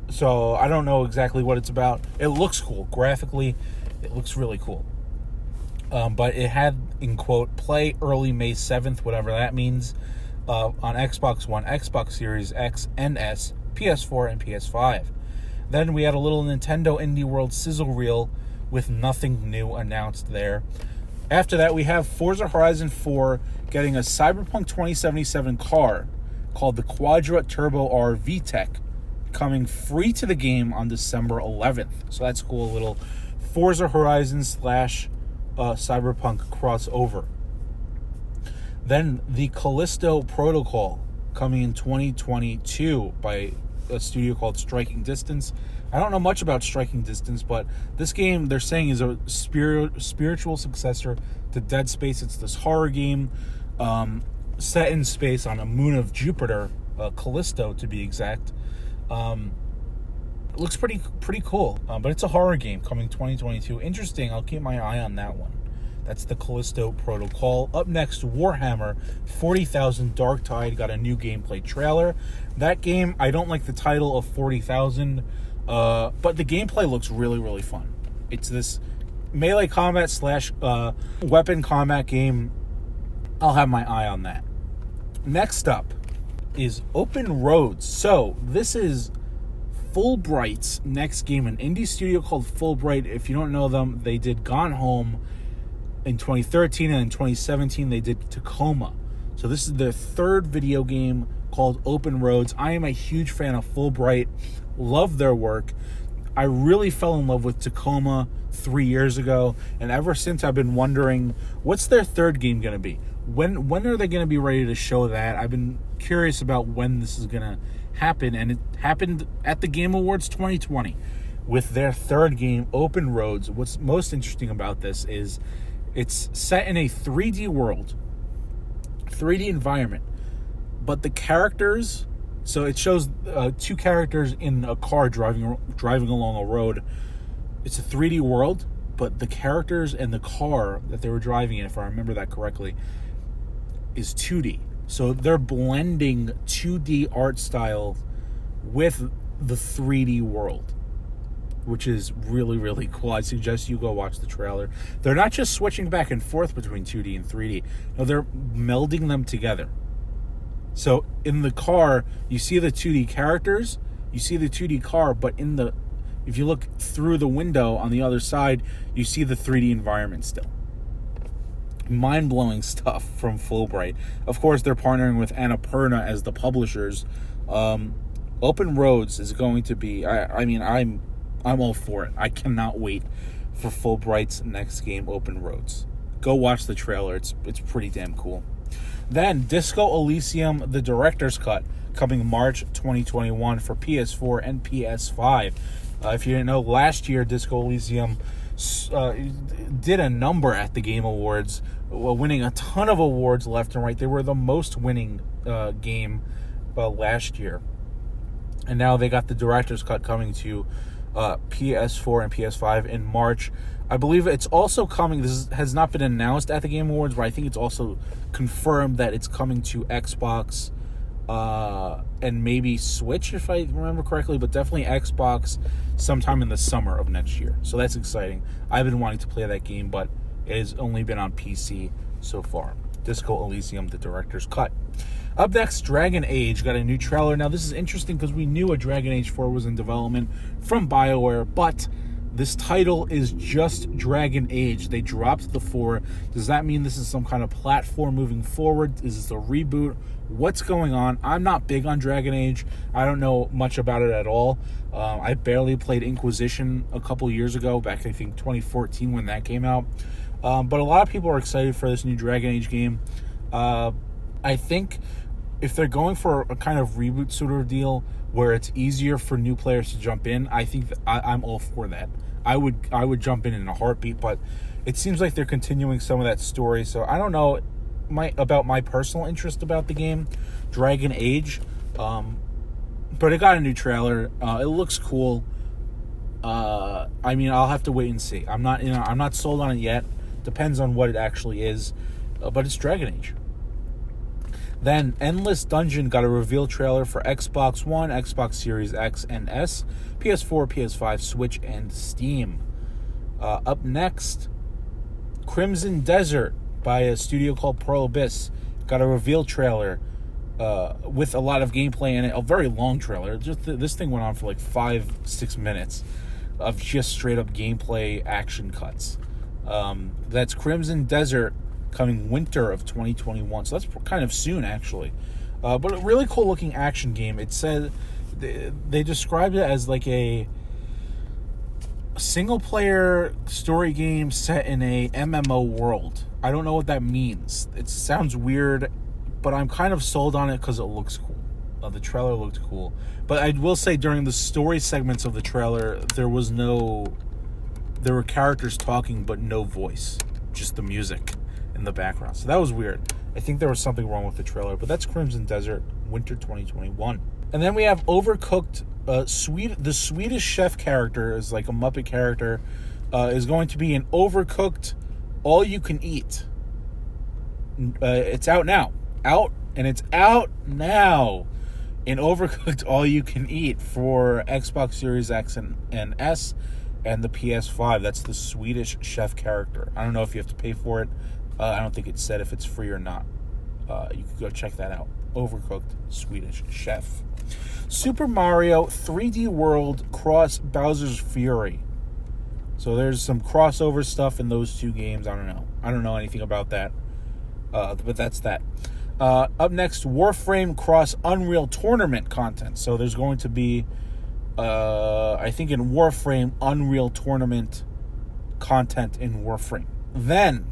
So I don't know exactly what it's about. It looks cool. Graphically, it looks really cool. But it had, in quote, play early May 7th, whatever that means, on Xbox One, Xbox Series X and S, PS4, and PS5. Then we had a little Nintendo Indie World sizzle reel with nothing new announced there. After that, we have Forza Horizon 4 getting a Cyberpunk 2077 car called the Quadra Turbo R VTEC, coming free to the game on December 11th. So that's cool, a little Forza Horizon / Cyberpunk crossover. Then the Callisto Protocol, coming in 2022 by a studio called Striking Distance. I don't know much about Striking Distance, but this game, they're saying, is a spiritual successor to Dead Space. It's this horror game set in space on a moon of Jupiter, Callisto to be exact. It looks pretty cool, but it's a horror game coming 2022. Interesting. I'll keep my eye on that one. That's the Callisto Protocol. Up next, Warhammer 40,000 Dark Tide got a new gameplay trailer. That game, I don't like the title of 40,000, but the gameplay looks really, really fun. It's this melee combat / weapon combat game. I'll have my eye on that. Next up is Open Roads. So this is Fulbright's next game, an indie studio called Fulbright. If you don't know them, they did Gone Home in 2013, and in 2017 they did Tacoma. So this is their third video game called Open Roads. I am a huge fan of Fulbright. Love their work. I really fell in love with Tacoma 3 years ago, and ever since I've been wondering, what's their third game going to be? When are they going to be ready to show that? I've been curious about when this is going to happen, and it happened at the Game Awards 2020 with their third game, Open Roads. What's most interesting about this is it's set in a 3D world, 3D environment, but the characters So it shows two characters in a car driving along a road. It's a 3D world, but the characters and the car that they were driving in, if I remember that correctly, is 2D. So they're blending 2D art style with the 3D world, which is really, really cool. I suggest you go watch the trailer. They're not just switching back and forth between 2D and 3D. No, they're melding them together. So in the car, you see the 2D characters, you see the 2D car, but if you look through the window on the other side, you see the 3D environment still. Mind-blowing stuff from Fulbright. Of course, they're partnering with Annapurna as the publishers. Open Roads is going to be... I'm all for it. I cannot wait for Fulbright's next game, Open Roads. Go watch the trailer. It's pretty damn cool. Then, Disco Elysium, the Director's Cut, coming March 2021 for PS4 and PS5. If you didn't know, last year, Disco Elysium did a number at the Game Awards, winning a ton of awards left and right. They were the most winning game last year. And now they got the Director's Cut coming to PS4 and PS5 in March. I believe it's also coming, this has not been announced at the Game Awards, but I think it's also confirmed that it's coming to Xbox and maybe Switch, if I remember correctly, but definitely Xbox sometime in the summer of next year. So that's exciting. I've been wanting to play that game, but it has only been on PC so far. Disco Elysium, the Director's Cut. Up next, Dragon Age got a new trailer. Now, this is interesting because we knew a Dragon Age 4 was in development from BioWare, but this title is just Dragon Age. They dropped the 4. Does that mean this is some kind of platform moving forward? Is this a reboot? What's going on? I'm not big on Dragon Age. I don't know much about it at all. I barely played Inquisition a couple years ago, back I think 2014 when that came out. But a lot of people are excited for this new Dragon Age game. I think if they're going for a kind of reboot sort of deal where it's easier for new players to jump in, I think that I'm all for that. I would jump in a heartbeat, but it seems like they're continuing some of that story. So I don't know about my personal interest about the game, Dragon Age, but it got a new trailer. It looks cool. I'll have to wait and see. I'm not sold on it yet. Depends on what it actually is, but it's Dragon Age. Then, Endless Dungeon got a reveal trailer for Xbox One, Xbox Series X and S, PS4, PS5, Switch, and Steam. Up next, Crimson Desert by a studio called Pearl Abyss got a reveal trailer with a lot of gameplay in it. A very long trailer. This thing went on for like 5-6 minutes of just straight up gameplay action cuts. That's Crimson Desert, coming winter of 2021, so that's kind of soon actually, but a really cool looking action game. It said they described it as like a single player story game set in a MMO world. I don't know what that means. It sounds weird, but I'm kind of sold on it because it looks cool. The trailer looked cool, but I will say during the story segments of the trailer there were characters talking but no voice, just the music in the background. So that was weird. I think there was something wrong with the trailer, but that's Crimson Desert, winter 2021. And then we have Overcooked. The Swedish chef character is like a Muppet character, is going to be an Overcooked all you can eat. It's out now. It's out now in Overcooked all you can eat for Xbox Series X and S and the PS5. That's the Swedish chef character. I don't know if you have to pay for it. I don't think it said if it's free or not. You can go check that out. Overcooked Swedish chef. Super Mario 3D World cross Bowser's Fury. So there's some crossover stuff in those two games. I don't know anything about that. But that's that. Up next, Warframe cross Unreal Tournament content. So there's going to be, I think in Warframe, Unreal Tournament content in Warframe. Then,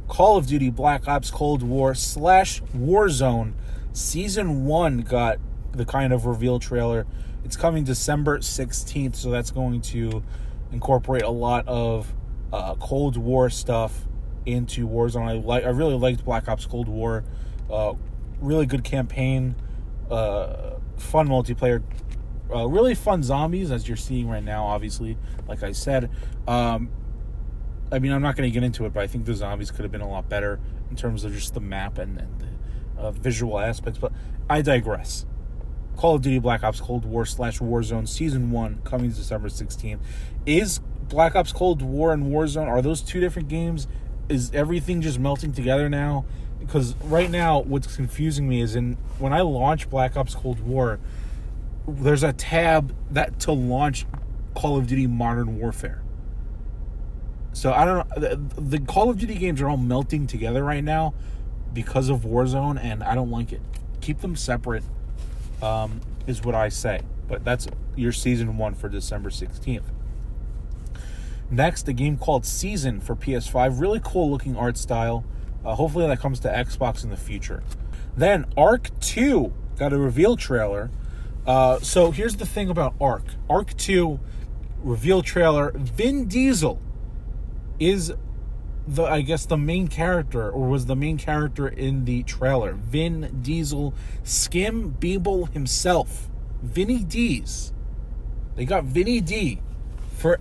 Call of Duty Black Ops Cold War / Warzone Season 1 got the kind of reveal trailer. It's coming December 16th, so that's going to incorporate a lot of Cold War stuff into Warzone. I really liked Black Ops Cold War. Really good campaign. fun multiplayer, really fun zombies, as you're seeing right now, obviously, like I said. I'm not going to get into it, but I think the zombies could have been a lot better in terms of just the map and the visual aspects, but I digress. Call of Duty Black Ops Cold War / Warzone Season 1 coming December 16th. Is Black Ops Cold War and Warzone, are those two different games? Is everything just melting together now? Because right now, what's confusing me is when I launch Black Ops Cold War, there's a tab to launch Call of Duty Modern Warfare. So I don't know. The Call of Duty games are all melting together right now because of Warzone, and I don't like it. Keep them separate, is what I say. But that's your Season 1 for December 16th. Next, a game called Season for PS5. Really cool looking art style. Hopefully that comes to Xbox in the future. Then Ark 2 got a reveal trailer. So here's the thing about Ark. Ark 2 reveal trailer. Vin Diesel is the main character, or was the main character in the trailer. Vin Diesel, Skim Beeble himself. Vinny D's. They got Vinny D for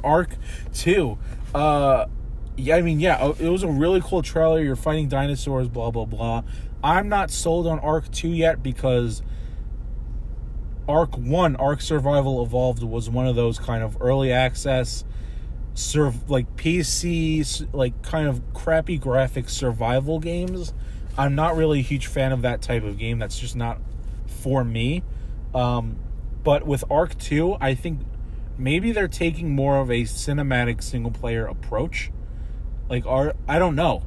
Ark 2. It was a really cool trailer. You're fighting dinosaurs, blah, blah, blah. I'm not sold on Ark 2 yet because Ark 1, Ark Survival Evolved, was one of those kind of early access, PC, kind of crappy graphics survival games. I'm not really a huge fan of that type of game. That's just not for me. But with Ark 2, I think maybe they're taking more of a cinematic single-player approach. I don't know.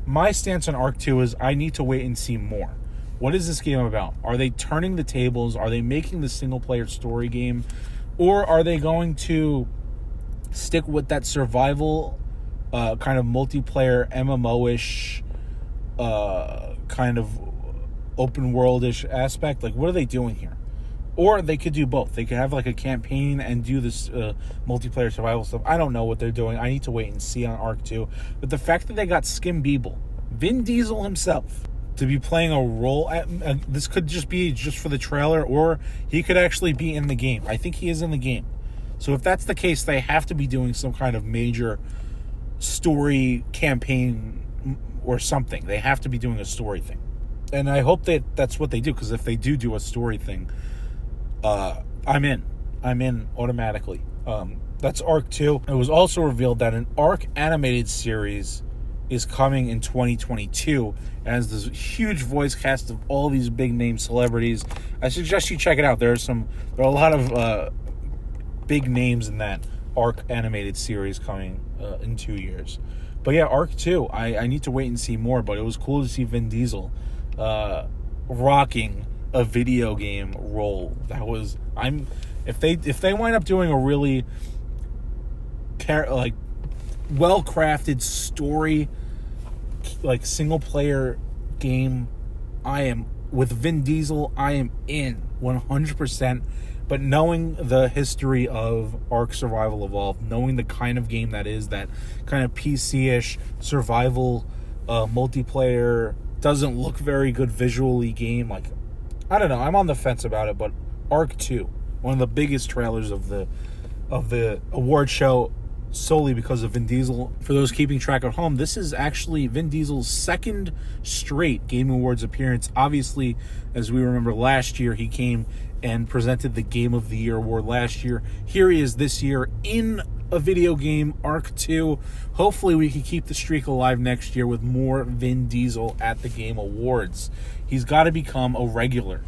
My stance on Ark 2 is I need to wait and see more. What is this game about? Are they turning the tables? Are they making the single-player story game? Or are they going to stick with that survival kind of multiplayer MMO-ish kind of open world-ish aspect? What are they doing here? Or they could do both. They could have a campaign and do this multiplayer survival stuff. I don't know what they're doing. I need to wait and see on Ark 2. But the fact that they got Skim Beeble, Vin Diesel himself, to be playing a role, this could just be just for the trailer, or he could actually be in the game. I think he is in the game. So if that's the case, they have to be doing some kind of major story campaign or something. They have to be doing a story thing. And I hope that's what they do, because if they do a story thing, I'm in automatically. That's Ark 2. It was also revealed that an Ark animated series is coming in 2022. It has this huge voice cast of all these big name celebrities. I suggest you check it out. There are a lot of big names in that Ark animated series coming in 2 years. But yeah, Ark 2, I need to wait and see more, but it was cool to see Vin Diesel rocking a video game role. If they wind up doing a really well-crafted story, single player game, I am with Vin Diesel. I am in 100%. But knowing the history of Ark Survival Evolved, knowing the kind of game that is, that kind of PC-ish survival multiplayer, doesn't look very good visually game. I don't know. I'm on the fence about it. But Ark 2, one of the biggest trailers of the award show, solely because of Vin Diesel. For those keeping track at home, this is actually Vin Diesel's second straight Game Awards appearance. Obviously, as we remember, last year he came and presented the Game of the Year award last year. Here he is this year in a video game, Ark 2. Hopefully we can keep the streak alive next year with more Vin Diesel at the Game Awards. He's got to become a regular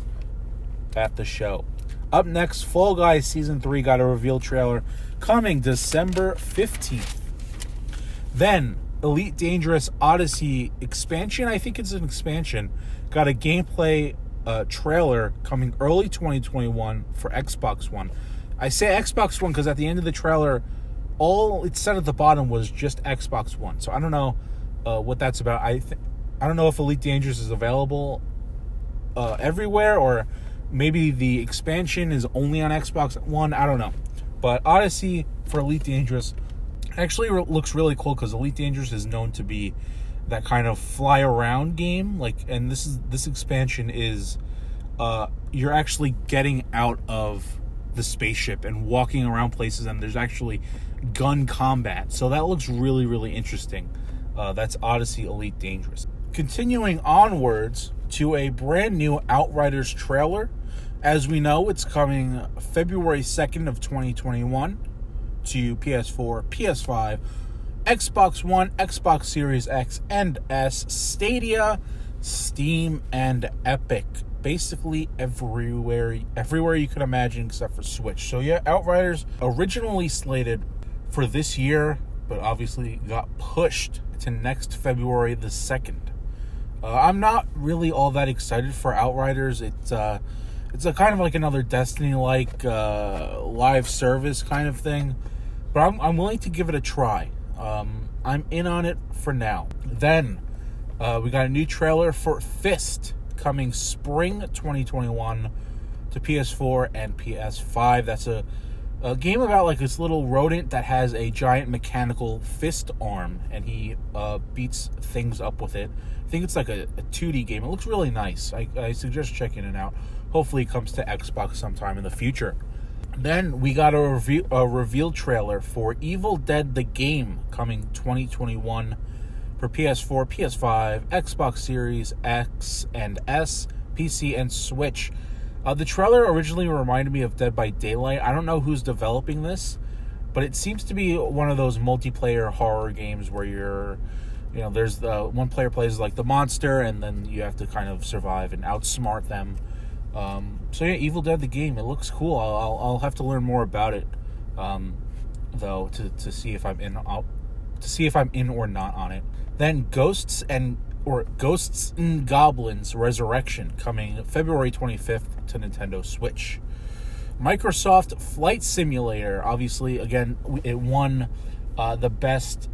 at the show. Up next, Fall Guys Season 3 got a reveal trailer coming December 15th. Then, Elite Dangerous Odyssey expansion, I think it's an expansion, got a gameplay trailer coming early 2021 for Xbox One. I say Xbox One because at the end of the trailer, all it said at the bottom was just Xbox One. So I don't know what that's about. I don't know if Elite Dangerous is available everywhere, or maybe the expansion is only on Xbox One. I don't know. But Odyssey for Elite Dangerous actually looks really cool, because Elite Dangerous is known to be that kind of fly around game. And this expansion is you're actually getting out of the spaceship and walking around places, and there's actually gun combat. So that looks really, really interesting. That's Odyssey Elite Dangerous. Continuing onwards to a brand new Outriders trailer. As we know, it's coming February 2nd of 2021 to PS4, PS5, Xbox One, Xbox Series X and S, Stadia, Steam, and Epic. Basically everywhere you could imagine except for Switch. So yeah, Outriders originally slated for this year, but obviously got pushed to next February the 2nd. I'm not really all that excited for Outriders. It's a kind of like another Destiny-like live service kind of thing, but I'm willing to give it a try. I'm in on it for now. Then we got a new trailer for Fist coming spring 2021 to PS4 and PS5. That's a game about like this little rodent that has a giant mechanical fist arm, and he beats things up with it. I think it's like a 2D game. It looks really nice. I suggest checking it out. Hopefully it comes to Xbox sometime in the future. Then we got a reveal trailer for Evil Dead the Game coming 2021 for PS4, PS5, Xbox Series X and S, PC, and Switch. The trailer originally reminded me of Dead by Daylight. I don't know who's developing this, but it seems to be one of those multiplayer horror games where there's one player plays like the monster, and then you have to kind of survive and outsmart them. So yeah, Evil Dead the Game. It looks cool. I'll have to learn more about it, though, to see if I'm in. To see if I'm in or not on it. Then Ghosts and Goblins Resurrection coming February 25th to Nintendo Switch. Microsoft Flight Simulator, obviously, again, it won the best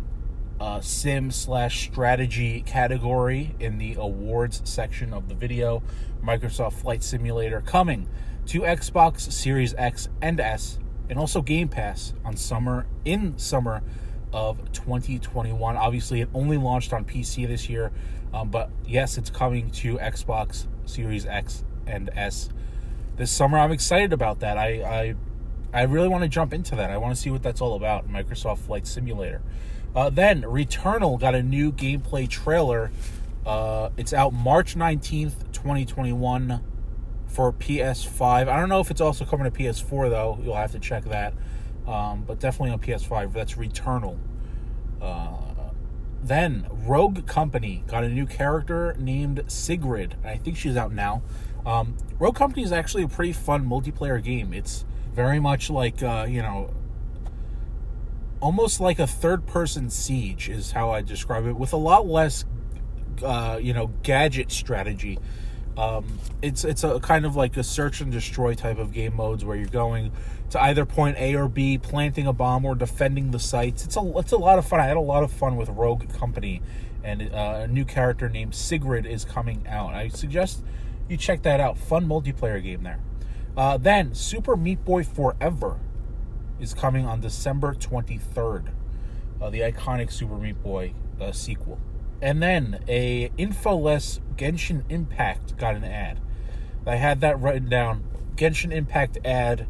sim/strategy category in the awards section of the video. Microsoft Flight Simulator coming to Xbox Series X and S, and also Game Pass in summer of 2021. Obviously, it only launched on PC this year, but yes, it's coming to Xbox Series X and S this summer. I'm excited about that. I really want to jump into that. I want to see what that's all about, Microsoft Flight Simulator. Then, Returnal got a new gameplay trailer. It's out March 19th, 2021 for PS5. I don't know if it's also coming to PS4, though. You'll have to check that. But definitely on PS5. That's Returnal. Then, Rogue Company got a new character named Sigrid. I think she's out now. Rogue Company is actually a pretty fun multiplayer game. It's very much like, almost like a third-person Siege is how I describe it, with a lot less, gadget strategy. It's a kind of like a search and destroy type of game modes where you're going to either point A or B, planting a bomb or defending the sites. It's a lot of fun. I had a lot of fun with Rogue Company, and a new character named Sigrid is coming out. I suggest you check that out. Fun multiplayer game there. Then Super Meat Boy Forever is coming on December 23rd. The iconic Super Meat Boy sequel. And then a Infoless Genshin Impact got an ad. I had that written down. Genshin Impact ad,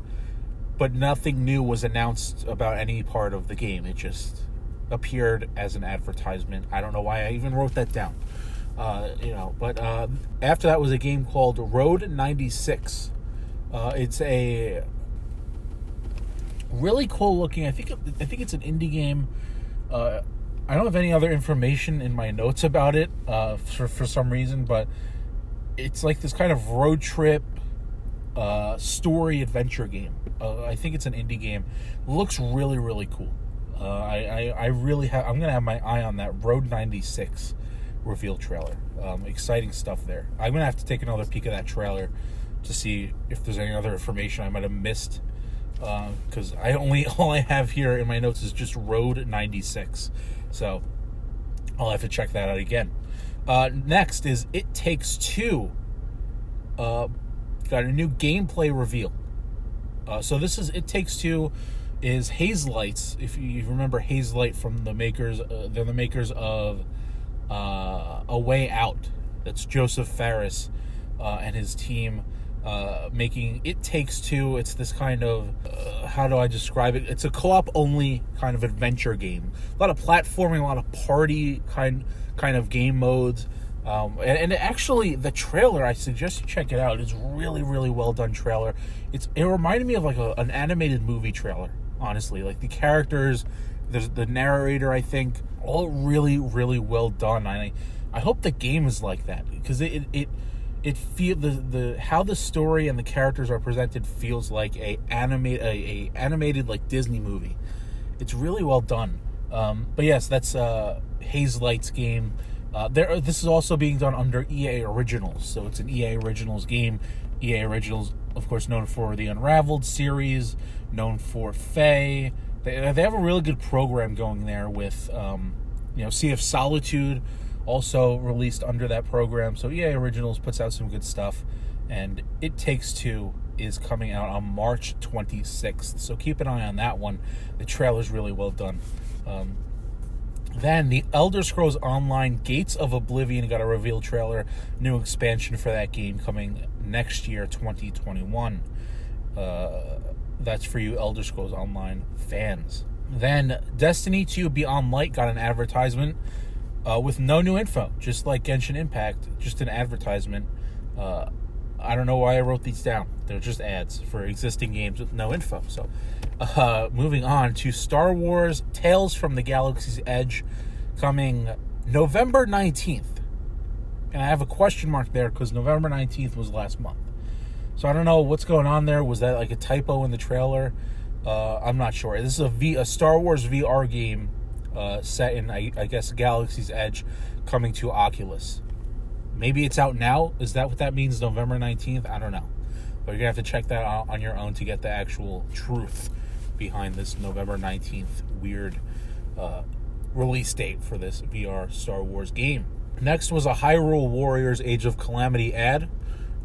but nothing new was announced about any part of the game. It just appeared as an advertisement. I don't know why I even wrote that down. But after that was a game called Road 96. It's a really cool looking. I think it's an indie game. I don't have any other information in my notes about it for some reason, but it's like this kind of road trip story adventure game. I think it's an indie game. Looks really, really cool. I'm gonna have my eye on that Road 96 reveal trailer. Exciting stuff there. I'm gonna have to take another peek at that trailer to see if there's any other information I might have missed, because all I have here in my notes is just Road 96. So I'll have to check that out again. Next is It Takes Two. Got a new gameplay reveal. So this is It Takes Two is Hazelights. If you remember Hazelight from the makers, they're the makers of A Way Out. That's Joseph Fares and his team. making It Takes Two. It's this kind of, how do I describe it? It's a co-op only kind of adventure game. A lot of platforming, a lot of party kind of game modes. And actually, the trailer, I suggest you check it out. It's really, really well done trailer. It reminded me of like an animated movie trailer, honestly. Like the characters, there's the narrator, I think, all really, really well done. I hope the game is like that, because it feel the how the story and the characters are presented feels like a animated like Disney movie. It's really well done. But yes, that's Haze Light's game. This is also being done under EA Originals, so it's an EA Originals game. EA Originals, of course, known for the Unraveled series, known for Faye. They have a really good program going there with, Sea of Solitude, also released under that program. So EA Originals puts out some good stuff, and It Takes Two is coming out on March 26th. So keep an eye on that one. The trailer's really well done. Then the Elder Scrolls Online Gates of Oblivion got a reveal trailer. New expansion for that game coming next year, 2021. That's for you Elder Scrolls Online fans. Then Destiny 2 Beyond Light got an advertisement with no new info, just like Genshin Impact, just an advertisement. I don't know why I wrote these down. They're just ads for existing games with no info. So, moving on to Star Wars Tales from the Galaxy's Edge, coming November 19th. And I have a question mark there because November 19th was last month. So I don't know what's going on there. Was that like a typo in the trailer? I'm not sure. This is a Star Wars VR game set in, I guess, Galaxy's Edge, coming to Oculus. Maybe it's out now. Is that what that means, November 19th? I don't know. But you're going to have to check that out on your own to get the actual truth behind this November 19th weird release date for this VR Star Wars game. Next was a Hyrule Warriors Age of Calamity ad.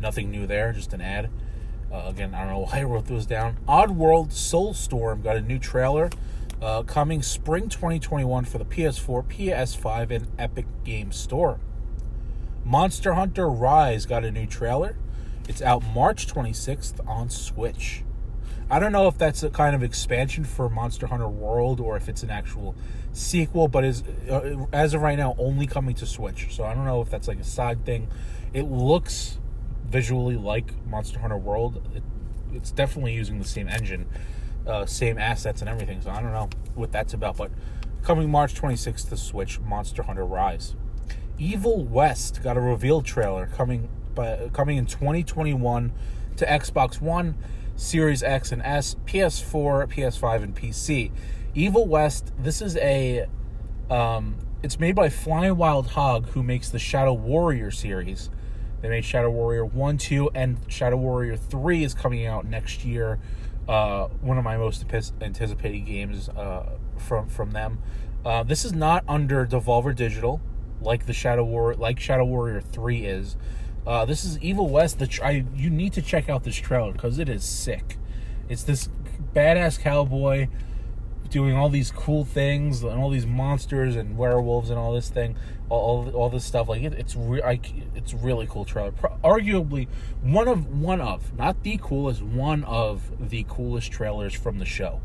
Nothing new there, just an ad. Again, I don't know why I wrote those down. Oddworld Soulstorm got a new trailer coming spring 2021 for the PS4, PS5, and Epic Games Store. Monster Hunter Rise got a new trailer. It's out March 26th on Switch. I don't know if that's a kind of expansion for Monster Hunter World or if it's an actual sequel, but is as of right now only coming to Switch. So I don't know if that's like a side thing. It looks visually like Monster Hunter World. It's definitely using the same engine, same assets and everything. So I don't know what that's about. But coming March 26th to Switch, Monster Hunter Rise. Evil West got a reveal trailer coming in 2021 to Xbox One, Series X and S, PS4, PS5, and PC. Evil West, this is it's made by Flying Wild Hog, who makes the Shadow Warrior series. They made Shadow Warrior 1, 2, and Shadow Warrior 3 is coming out next year. One of my most anticipated games from them. This is not under Devolver Digital, like Shadow Warrior 3 is. This is Evil West. You need to check out this trailer because it is sick. It's this badass cowboy doing all these cool things and all these monsters and werewolves and all this thing, all this stuff. Like it's really cool trailer. Arguably one of not the coolest, one of the coolest trailers from the show.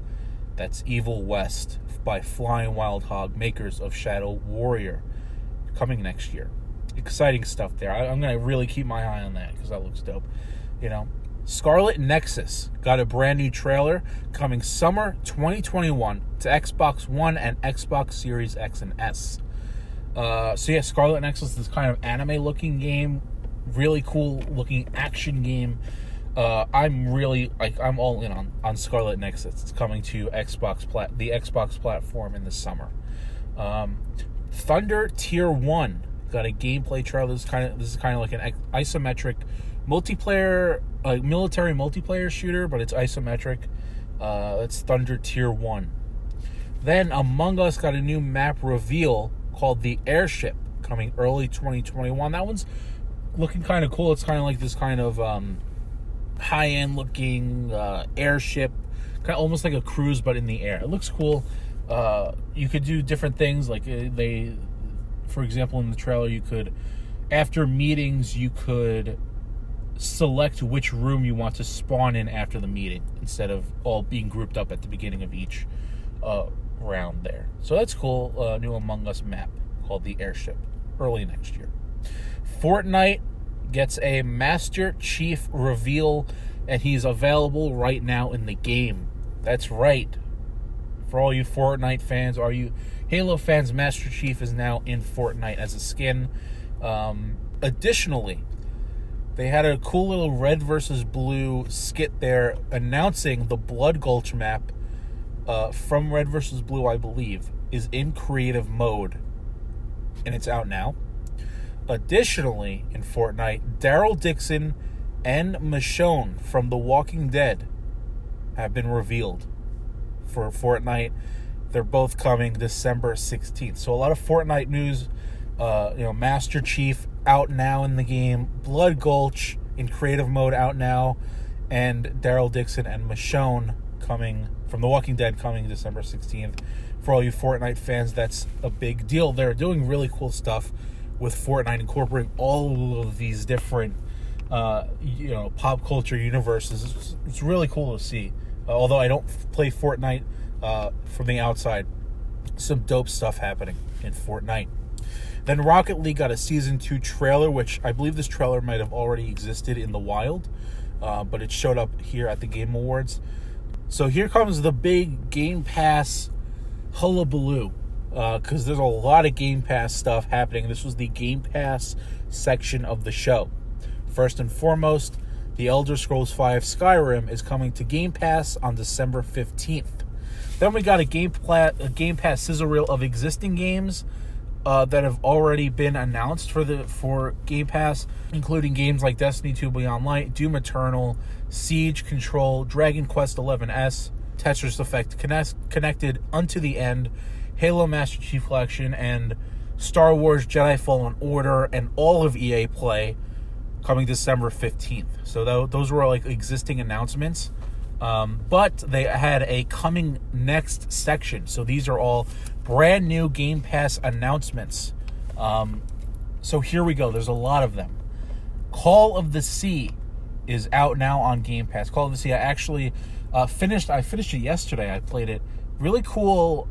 That's Evil West by Flying Wild Hog, makers of Shadow Warrior, coming next year. Exciting stuff there. I'm going to really keep my eye on that because that looks dope. Scarlet Nexus got a brand new trailer coming summer 2021 to Xbox One and Xbox Series X and S. Scarlet Nexus is kind of anime-looking game, really cool-looking action game. I'm all in on Scarlet Nexus. It's coming to the Xbox platform in the summer. Thunder Tier 1 got a gameplay trailer. This is kind of like an isometric multiplayer, military multiplayer shooter, but it's isometric. That's Thunder Tier 1. Then Among Us got a new map reveal called The Airship, coming early 2021. That one's looking kind of cool. It's kind of like this kind of high-end looking airship, kind of almost like a cruise but in the air. It looks cool. You could do different things, like for example, in the trailer, you could, after meetings, you could select which room you want to spawn in after the meeting instead of all being grouped up at the beginning of each round there. So that's cool. New Among Us map called the Airship early next year. Fortnite gets a Master Chief reveal, and he's available right now in the game. That's right. For all you Fortnite fans, all you Halo fans, Master Chief is now in Fortnite as a skin. Additionally, they had a cool little red versus blue skit there announcing the Blood Gulch map from Red versus Blue, I believe, is in creative mode, and it's out now. Additionally, in Fortnite, Daryl Dixon and Michonne from The Walking Dead have been revealed for Fortnite. They're both coming December 16th. So a lot of Fortnite news. Master Chief out now in the game. Blood Gulch in creative mode out now. And Daryl Dixon and Michonne coming from The Walking Dead coming December 16th. For all you Fortnite fans, that's a big deal. They're doing really cool stuff with Fortnite, incorporating all of these different pop culture universes. It's really cool to see. Although I don't play Fortnite from the outside, some dope stuff happening in Fortnite. Then Rocket League got a Season 2 trailer, which I believe this trailer might have already existed in the wild, but it showed up here at the Game Awards. So here comes the big Game Pass hullabaloo, because there's a lot of Game Pass stuff happening. This was the Game Pass section of the show. First and foremost, The Elder Scrolls V Skyrim is coming to Game Pass on December 15th. Then we got a Game Pass sizzle reel of existing games that have already been announced for Game Pass, including games like Destiny 2 Beyond Light, Doom Eternal, Siege, Control, Dragon Quest XI-S, Tetris Effect Connected, Unto the End, Halo Master Chief Collection, and Star Wars Jedi Fallen Order, and all of EA Play coming December 15th. So those were like existing announcements. But they had a coming next section. So these are all brand new Game Pass announcements. So here we go. There's a lot of them. Call of the Sea is out now on Game Pass. Call of the Sea. I actually finished it yesterday. I played it. Really cool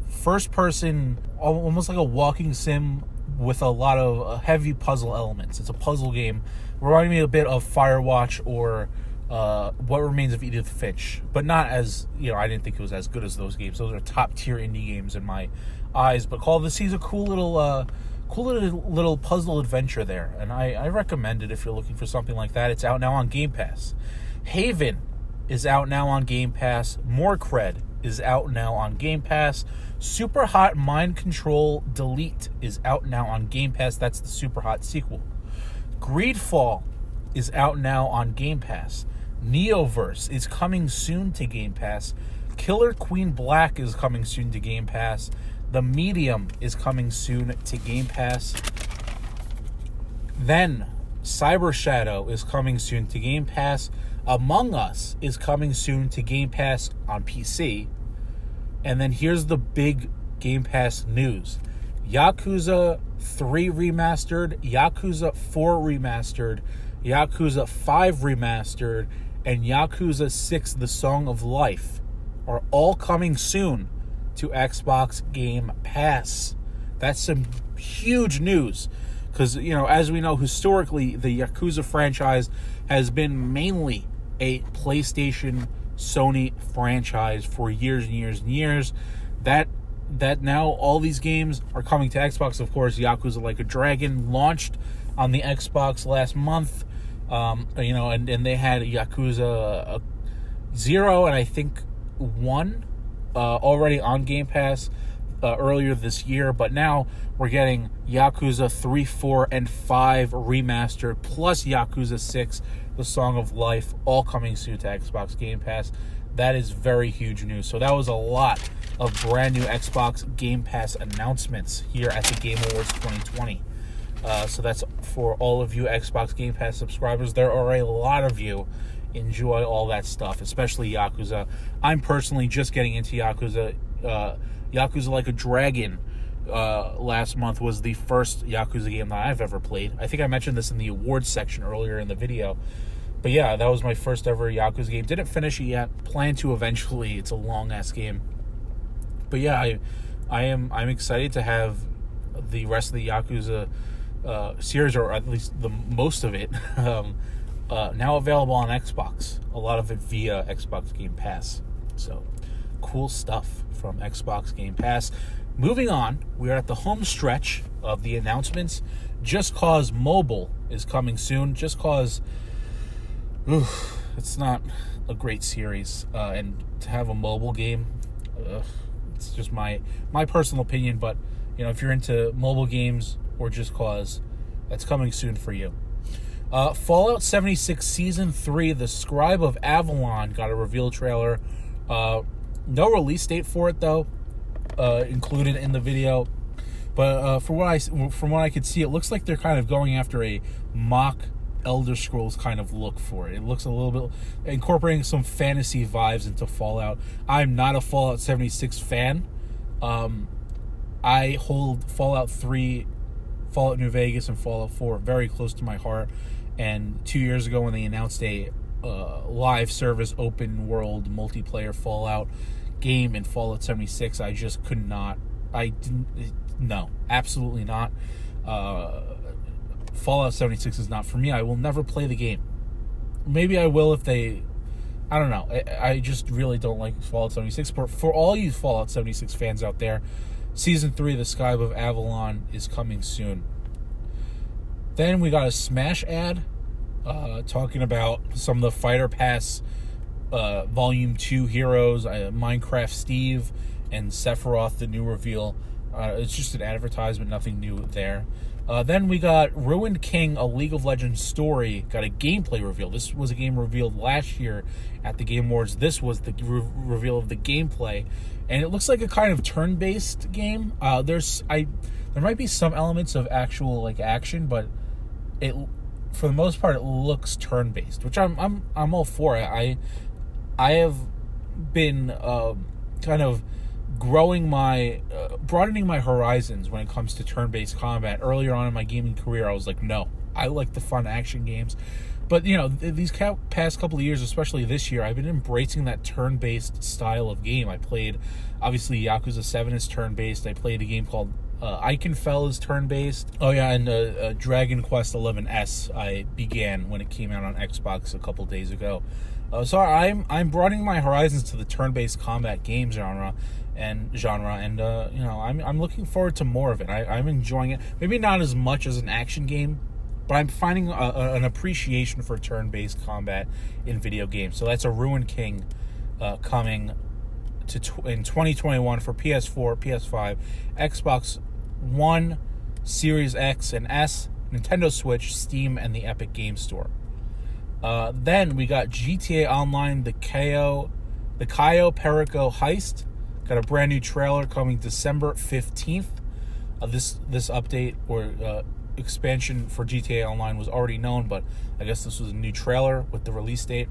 first person, almost like a walking sim with a lot of heavy puzzle elements. It's a puzzle game. Reminding me a bit of Firewatch or What Remains of Edith Finch, but not as, I didn't think it was as good as those games. Those are top tier indie games in my eyes. But Call of the Sea is a cool little puzzle adventure there, and I recommend it if you're looking for something like that. It's out now on Game Pass. Haven is out now on Game Pass. Morecred is out now on Game Pass. Super Hot Mind Control Delete is out now on Game Pass. That's the Super Hot sequel. Greedfall is out now on Game Pass. Neoverse is coming soon to Game Pass. Killer Queen Black is coming soon to Game Pass. The Medium is coming soon to Game Pass. Then Cyber Shadow is coming soon to Game Pass. Among Us is coming soon to Game Pass on PC. And then here's the big Game Pass news. Yakuza 3 Remastered, Yakuza 4 Remastered, Yakuza 5 Remastered, and Yakuza 6 The Song of Life are all coming soon to Xbox Game Pass. That's some huge news because, as we know, historically, the Yakuza franchise has been mainly a PlayStation, Sony franchise for years and years and years. That now all these games are coming to Xbox. Of course, Yakuza Like a Dragon launched on the Xbox last month. And they had Yakuza 0 and I think 1 already on Game Pass earlier this year, but now we're getting Yakuza 3, 4, and 5 remastered, plus Yakuza 6, The Song of Life, all coming soon to Xbox Game Pass. That is very huge news. So that was a lot of brand new Xbox Game Pass announcements here at the Game Awards 2020. So that's for all of you Xbox Game Pass subscribers. There are a lot of you. Enjoy all that stuff, especially Yakuza. I'm personally just getting into Yakuza. Yakuza Like a Dragon last month was the first Yakuza game that I've ever played. I think I mentioned this in the awards section earlier in the video. But yeah, that was my first ever Yakuza game. Didn't finish it yet. Plan to eventually. It's a long-ass game. But yeah, I'm excited to have the rest of the Yakuza series, or at least the most of it, now available on Xbox. A lot of it via Xbox Game Pass. So, cool stuff from Xbox Game Pass. Moving on, we are at the home stretch of the announcements. Just Cause Mobile is coming soon. Just Cause, it's not a great series. And to have a mobile game, it's just my personal opinion. But, you know, if you're into mobile games or Just Cause, that's coming soon for you. Fallout 76 Season 3, The Scribe of Avalon, got a reveal trailer. No release date for it, though, included in the video. But from what I could see, it looks like they're kind of going after a mock Elder Scrolls kind of look for it. It looks a little bit incorporating some fantasy vibes into Fallout. I'm not a Fallout 76 fan. I hold Fallout 3, Fallout New Vegas, and Fallout 4 very close to my heart. And 2 years ago, when they announced a live service open world multiplayer Fallout game in Fallout 76, I just could not. No, absolutely not. Fallout 76 is not for me. I will never play the game. Maybe I will if they, I don't know. I just really don't like Fallout 76. For all you Fallout 76 fans out there, Season 3, The Scribe of Avalon, is coming soon. Then we got a Smash ad talking about some of the Fighter Pass Volume 2 heroes, Minecraft Steve and Sephiroth, the new reveal. It's just an advertisement, nothing new there. Then we got Ruined King, a League of Legends story, got a gameplay reveal. This was a game revealed last year at the Game Awards. This was the reveal of the gameplay, and it looks like a kind of turn-based game. There might be some elements of actual like action, but it, for the most part, it looks turn-based, which I'm all for. I have been kind of broadening my horizons when it comes to turn-based combat. Earlier on in my gaming career, I was like, no, I like the fun action games. But, you know, these past couple of years, especially this year, I've been embracing that turn-based style of game. I played, obviously, Yakuza 7 is turn-based. I played a game called Eichenfell is turn-based. Oh, yeah, and Dragon Quest XI I began when it came out on Xbox a couple days ago. So I'm broadening my horizons to the turn-based combat game genre, and you know, I'm looking forward to more of it. I'm enjoying it. Maybe not as much as an action game, but I'm finding an appreciation for turn-based combat in video games. So that's a Ruined King coming in 2021 for PS4, PS5, Xbox One, Series X and S, Nintendo Switch, Steam, and the Epic Game Store. Then we got GTA Online, the Cayo Perico Heist. Got a brand new trailer coming December 15th. This update or expansion for GTA Online was already known, but I guess this was a new trailer with the release date.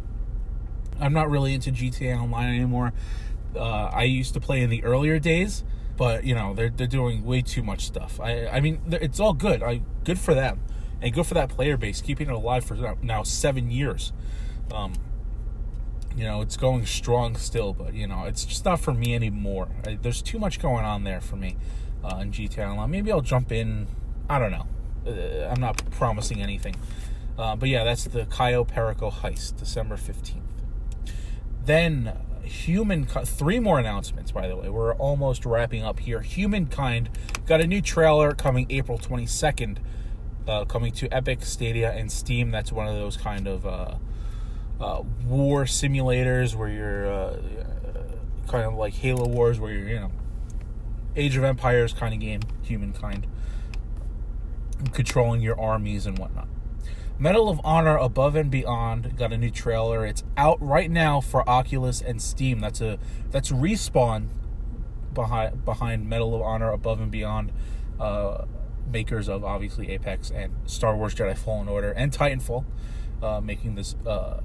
I'm not really into GTA Online anymore. I used to play in the earlier days, but you know they're doing way too much stuff. I mean it's all good. Good for them, and good for that player base, keeping it alive for now 7 years. You know, it's going strong still, but, you know, it's just not for me anymore. There's too much going on there for me in GTA Online. Maybe I'll jump in. I don't know. I'm not promising anything. But, yeah, that's the Cayo Perico Heist, December 15th. Then, 3 more announcements, by the way. We're almost wrapping up here. Humankind got a new trailer coming April 22nd, coming to Epic, Stadia, and Steam. That's one of those kind of war simulators where you're kind of like Halo Wars, where you're, you know, Age of Empires kind of game, Humankind, controlling your armies and whatnot. Medal of Honor Above and Beyond got a new trailer. It's out right now for Oculus and Steam. That's Respawn behind Medal of Honor Above and Beyond, makers of obviously Apex and Star Wars Jedi Fallen Order and Titanfall. Making this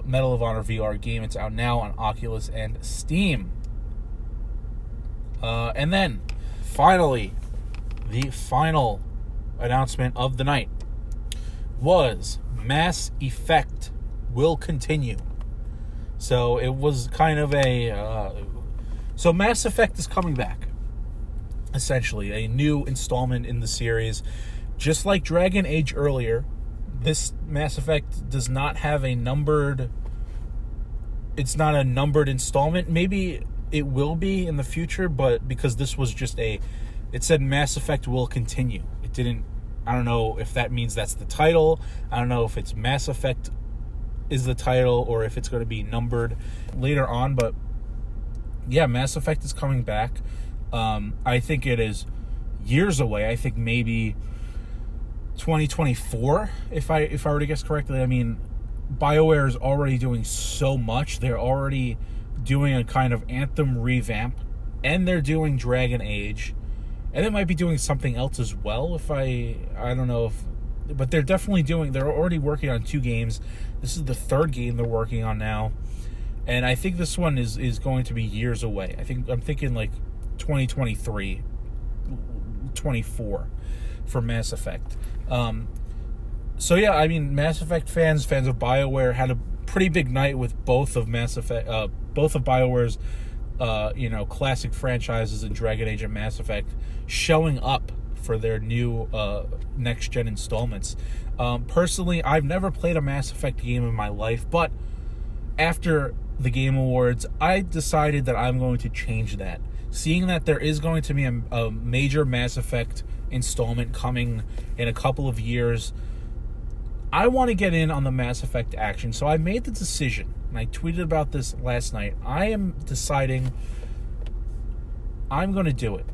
Medal of Honor VR game. It's out now on Oculus and Steam. And then, finally, the final announcement of the night was Mass Effect will continue. So it was kind of so Mass Effect is coming back. Essentially, a new installment in the series. Just like Dragon Age earlier, this Mass Effect does not have a numbered... It's not a numbered installment. Maybe it will be in the future, but because this was just it said Mass Effect will continue. It didn't... I don't know if that means that's the title. I don't know if it's Mass Effect is the title or if it's going to be numbered later on, but yeah, Mass Effect is coming back. I think it is years away. I think maybe 2024, if I were to guess correctly. I mean, BioWare is already doing so much. They're already doing a kind of Anthem revamp, and they're doing Dragon Age, and they might be doing something else as well. I don't know but they're already working on 2 games. This is the 3rd game they're working on now, and I think this one is going to be years away. I'm thinking like 2023, 24 for Mass Effect. So yeah, I mean, Mass Effect fans of BioWare had a pretty big night with both of BioWare's classic franchises in Dragon Age and Mass Effect showing up for their new next gen installments. Personally, I've never played a Mass Effect game in my life, but after the Game Awards, I decided that I'm going to change that. Seeing that there is going to be a major Mass Effect installment coming in a couple of years, I want to get in on the Mass Effect action. So I made the decision, and I tweeted about this last night. I am deciding I'm going to do it.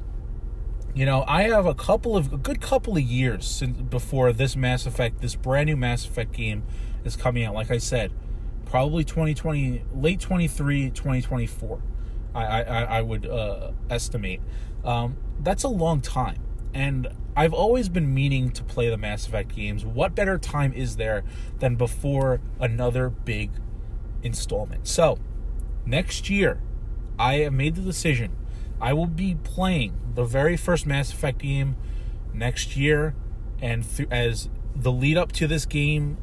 I have a good couple of years before this brand new Mass Effect game is coming out. Like I said, probably 2020, late 23, 2024. I would estimate. That's a long time. And I've always been meaning to play the Mass Effect games. What better time is there than before another big installment? So, next year, I have made the decision. I will be playing the very first Mass Effect game next year. And as the lead up to this game,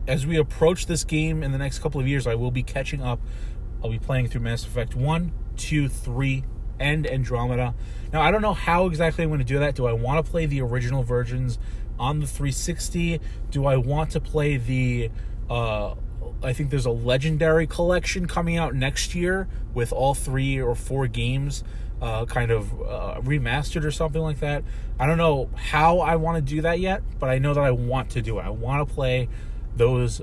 as we approach this game in the next couple of years, I will be catching up. I'll be playing through Mass Effect 1, 2, 3, and Andromeda. Now, I don't know how exactly I'm going to do that. Do I want to play the original versions on the 360? Do I want to play the... I think there's a Legendary Collection coming out next year with all 3 or 4 games remastered or something like that. I don't know how I want to do that yet, but I know that I want to do it. I want to play those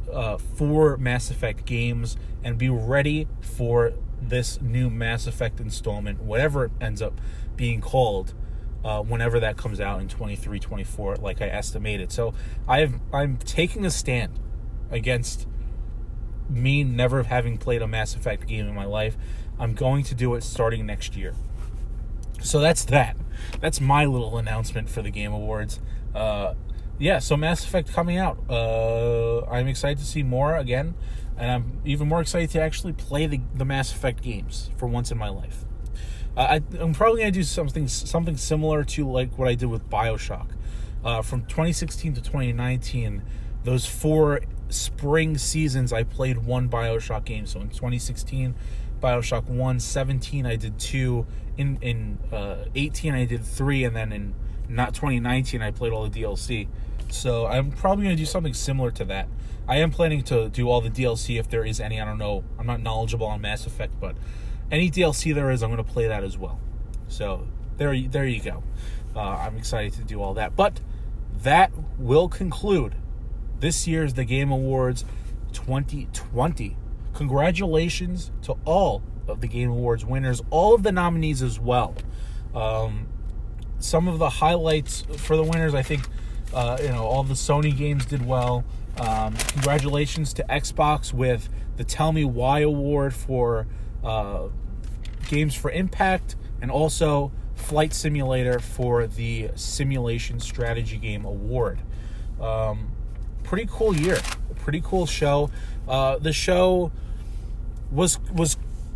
4 Mass Effect games and be ready for this new Mass Effect installment, whatever it ends up being called, whenever that comes out in 23, 24, like I estimated. So I'm taking a stand against me never having played a Mass Effect game in my life. I'm going to do it starting next year. So that's that. That's my little announcement for the Game Awards. So Mass Effect coming out. I'm excited to see more again, and I'm even more excited to actually play the Mass Effect games for once in my life. I'm probably going to do something similar to like what I did with BioShock. From 2016 to 2019, those 4 spring seasons, I played 1 BioShock game. So in 2016, BioShock 1, 17, I did 2, in 18, I did 3, and then in 2019, I played all the DLC. So I'm probably going to do something similar to that. I am planning to do all the DLC if there is any. I don't know. I'm not knowledgeable on Mass Effect, but any DLC there is, I'm going to play that as well. So there you go. I'm excited to do all that. But that will conclude this year's The Game Awards 2020. Congratulations to all of the Game Awards winners, all of the nominees as well. Some of the highlights for the winners, I think, all the Sony games did well. Congratulations to Xbox with the Tell Me Why award for Games for Impact, and also Flight Simulator for the Simulation Strategy Game award. Pretty cool year, pretty cool show. The show was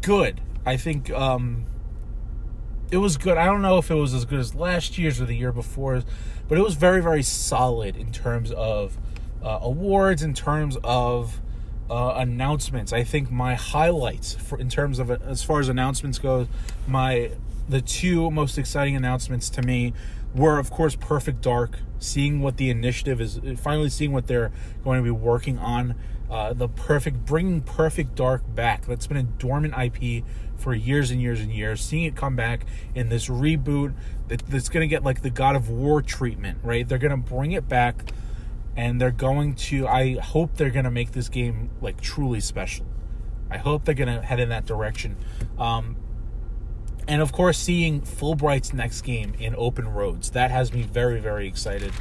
good. I think it it was good. I don't know if it was as good as last year's or the year before, but it was very, very solid in terms of awards, in terms of announcements. I think my highlights in terms of as far as announcements goes, the two most exciting announcements to me were, of course, Perfect Dark. Seeing what the initiative is, finally seeing what they're going to be working on. Bringing Perfect Dark back. That's been a dormant IP for years and years and years. Seeing it come back in this reboot that's going to get like the God of War treatment, right? They're going to bring it back, and I hope they're going to make this game like truly special. I hope they're going to head in that direction. And of course, seeing Fulbright's next game in Open Roads, that has me very, very excited.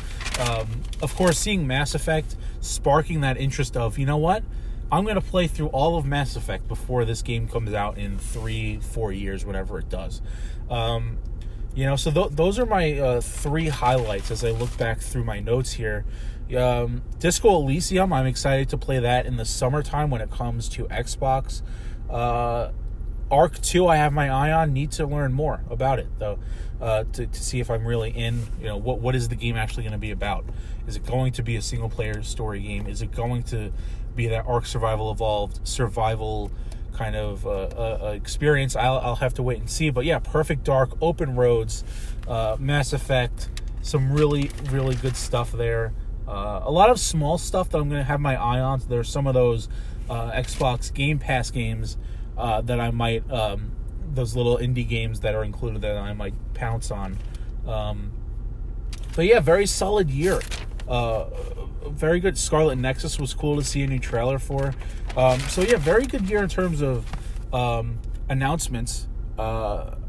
Of course, seeing Mass Effect sparking that interest of, you know what? I'm going to play through all of Mass Effect before this game comes out in 3-4 years, whatever it does. So those are my 3 highlights as I look back through my notes here. Disco Elysium, I'm excited to play that in the summertime when it comes to Xbox. Arc 2, I have my eye on. Need to learn more about it, though, to see if I'm really in. What is the game actually going to be about? Is it going to be a single-player story game? Is it going to be that Arc Survival Evolved survival kind of experience? I'll have to wait and see. But yeah, Perfect Dark, Open Roads, Mass Effect, some really, really good stuff there. A lot of small stuff that I'm going to have my eye on. So there's some of those Xbox Game Pass games that I might, those little indie games that are included that I might pounce on. But yeah, very solid year. Very good. Scarlet Nexus was cool to see a new trailer for. So yeah, very good year in terms of announcements. But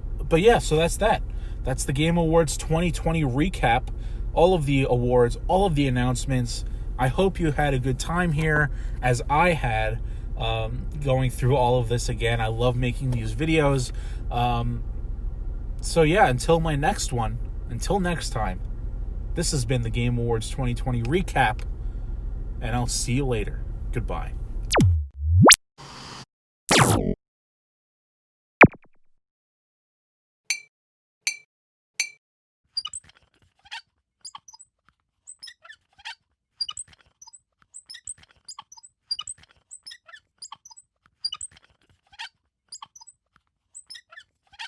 yeah, so that's that. That's the Game Awards 2020 recap. All of the awards, all of the announcements. I hope you had a good time here, as I had. Going through all of this again. I love making these videos. So yeah, until next time, this has been the Game Awards 2020 recap, and I'll see you later. Goodbye.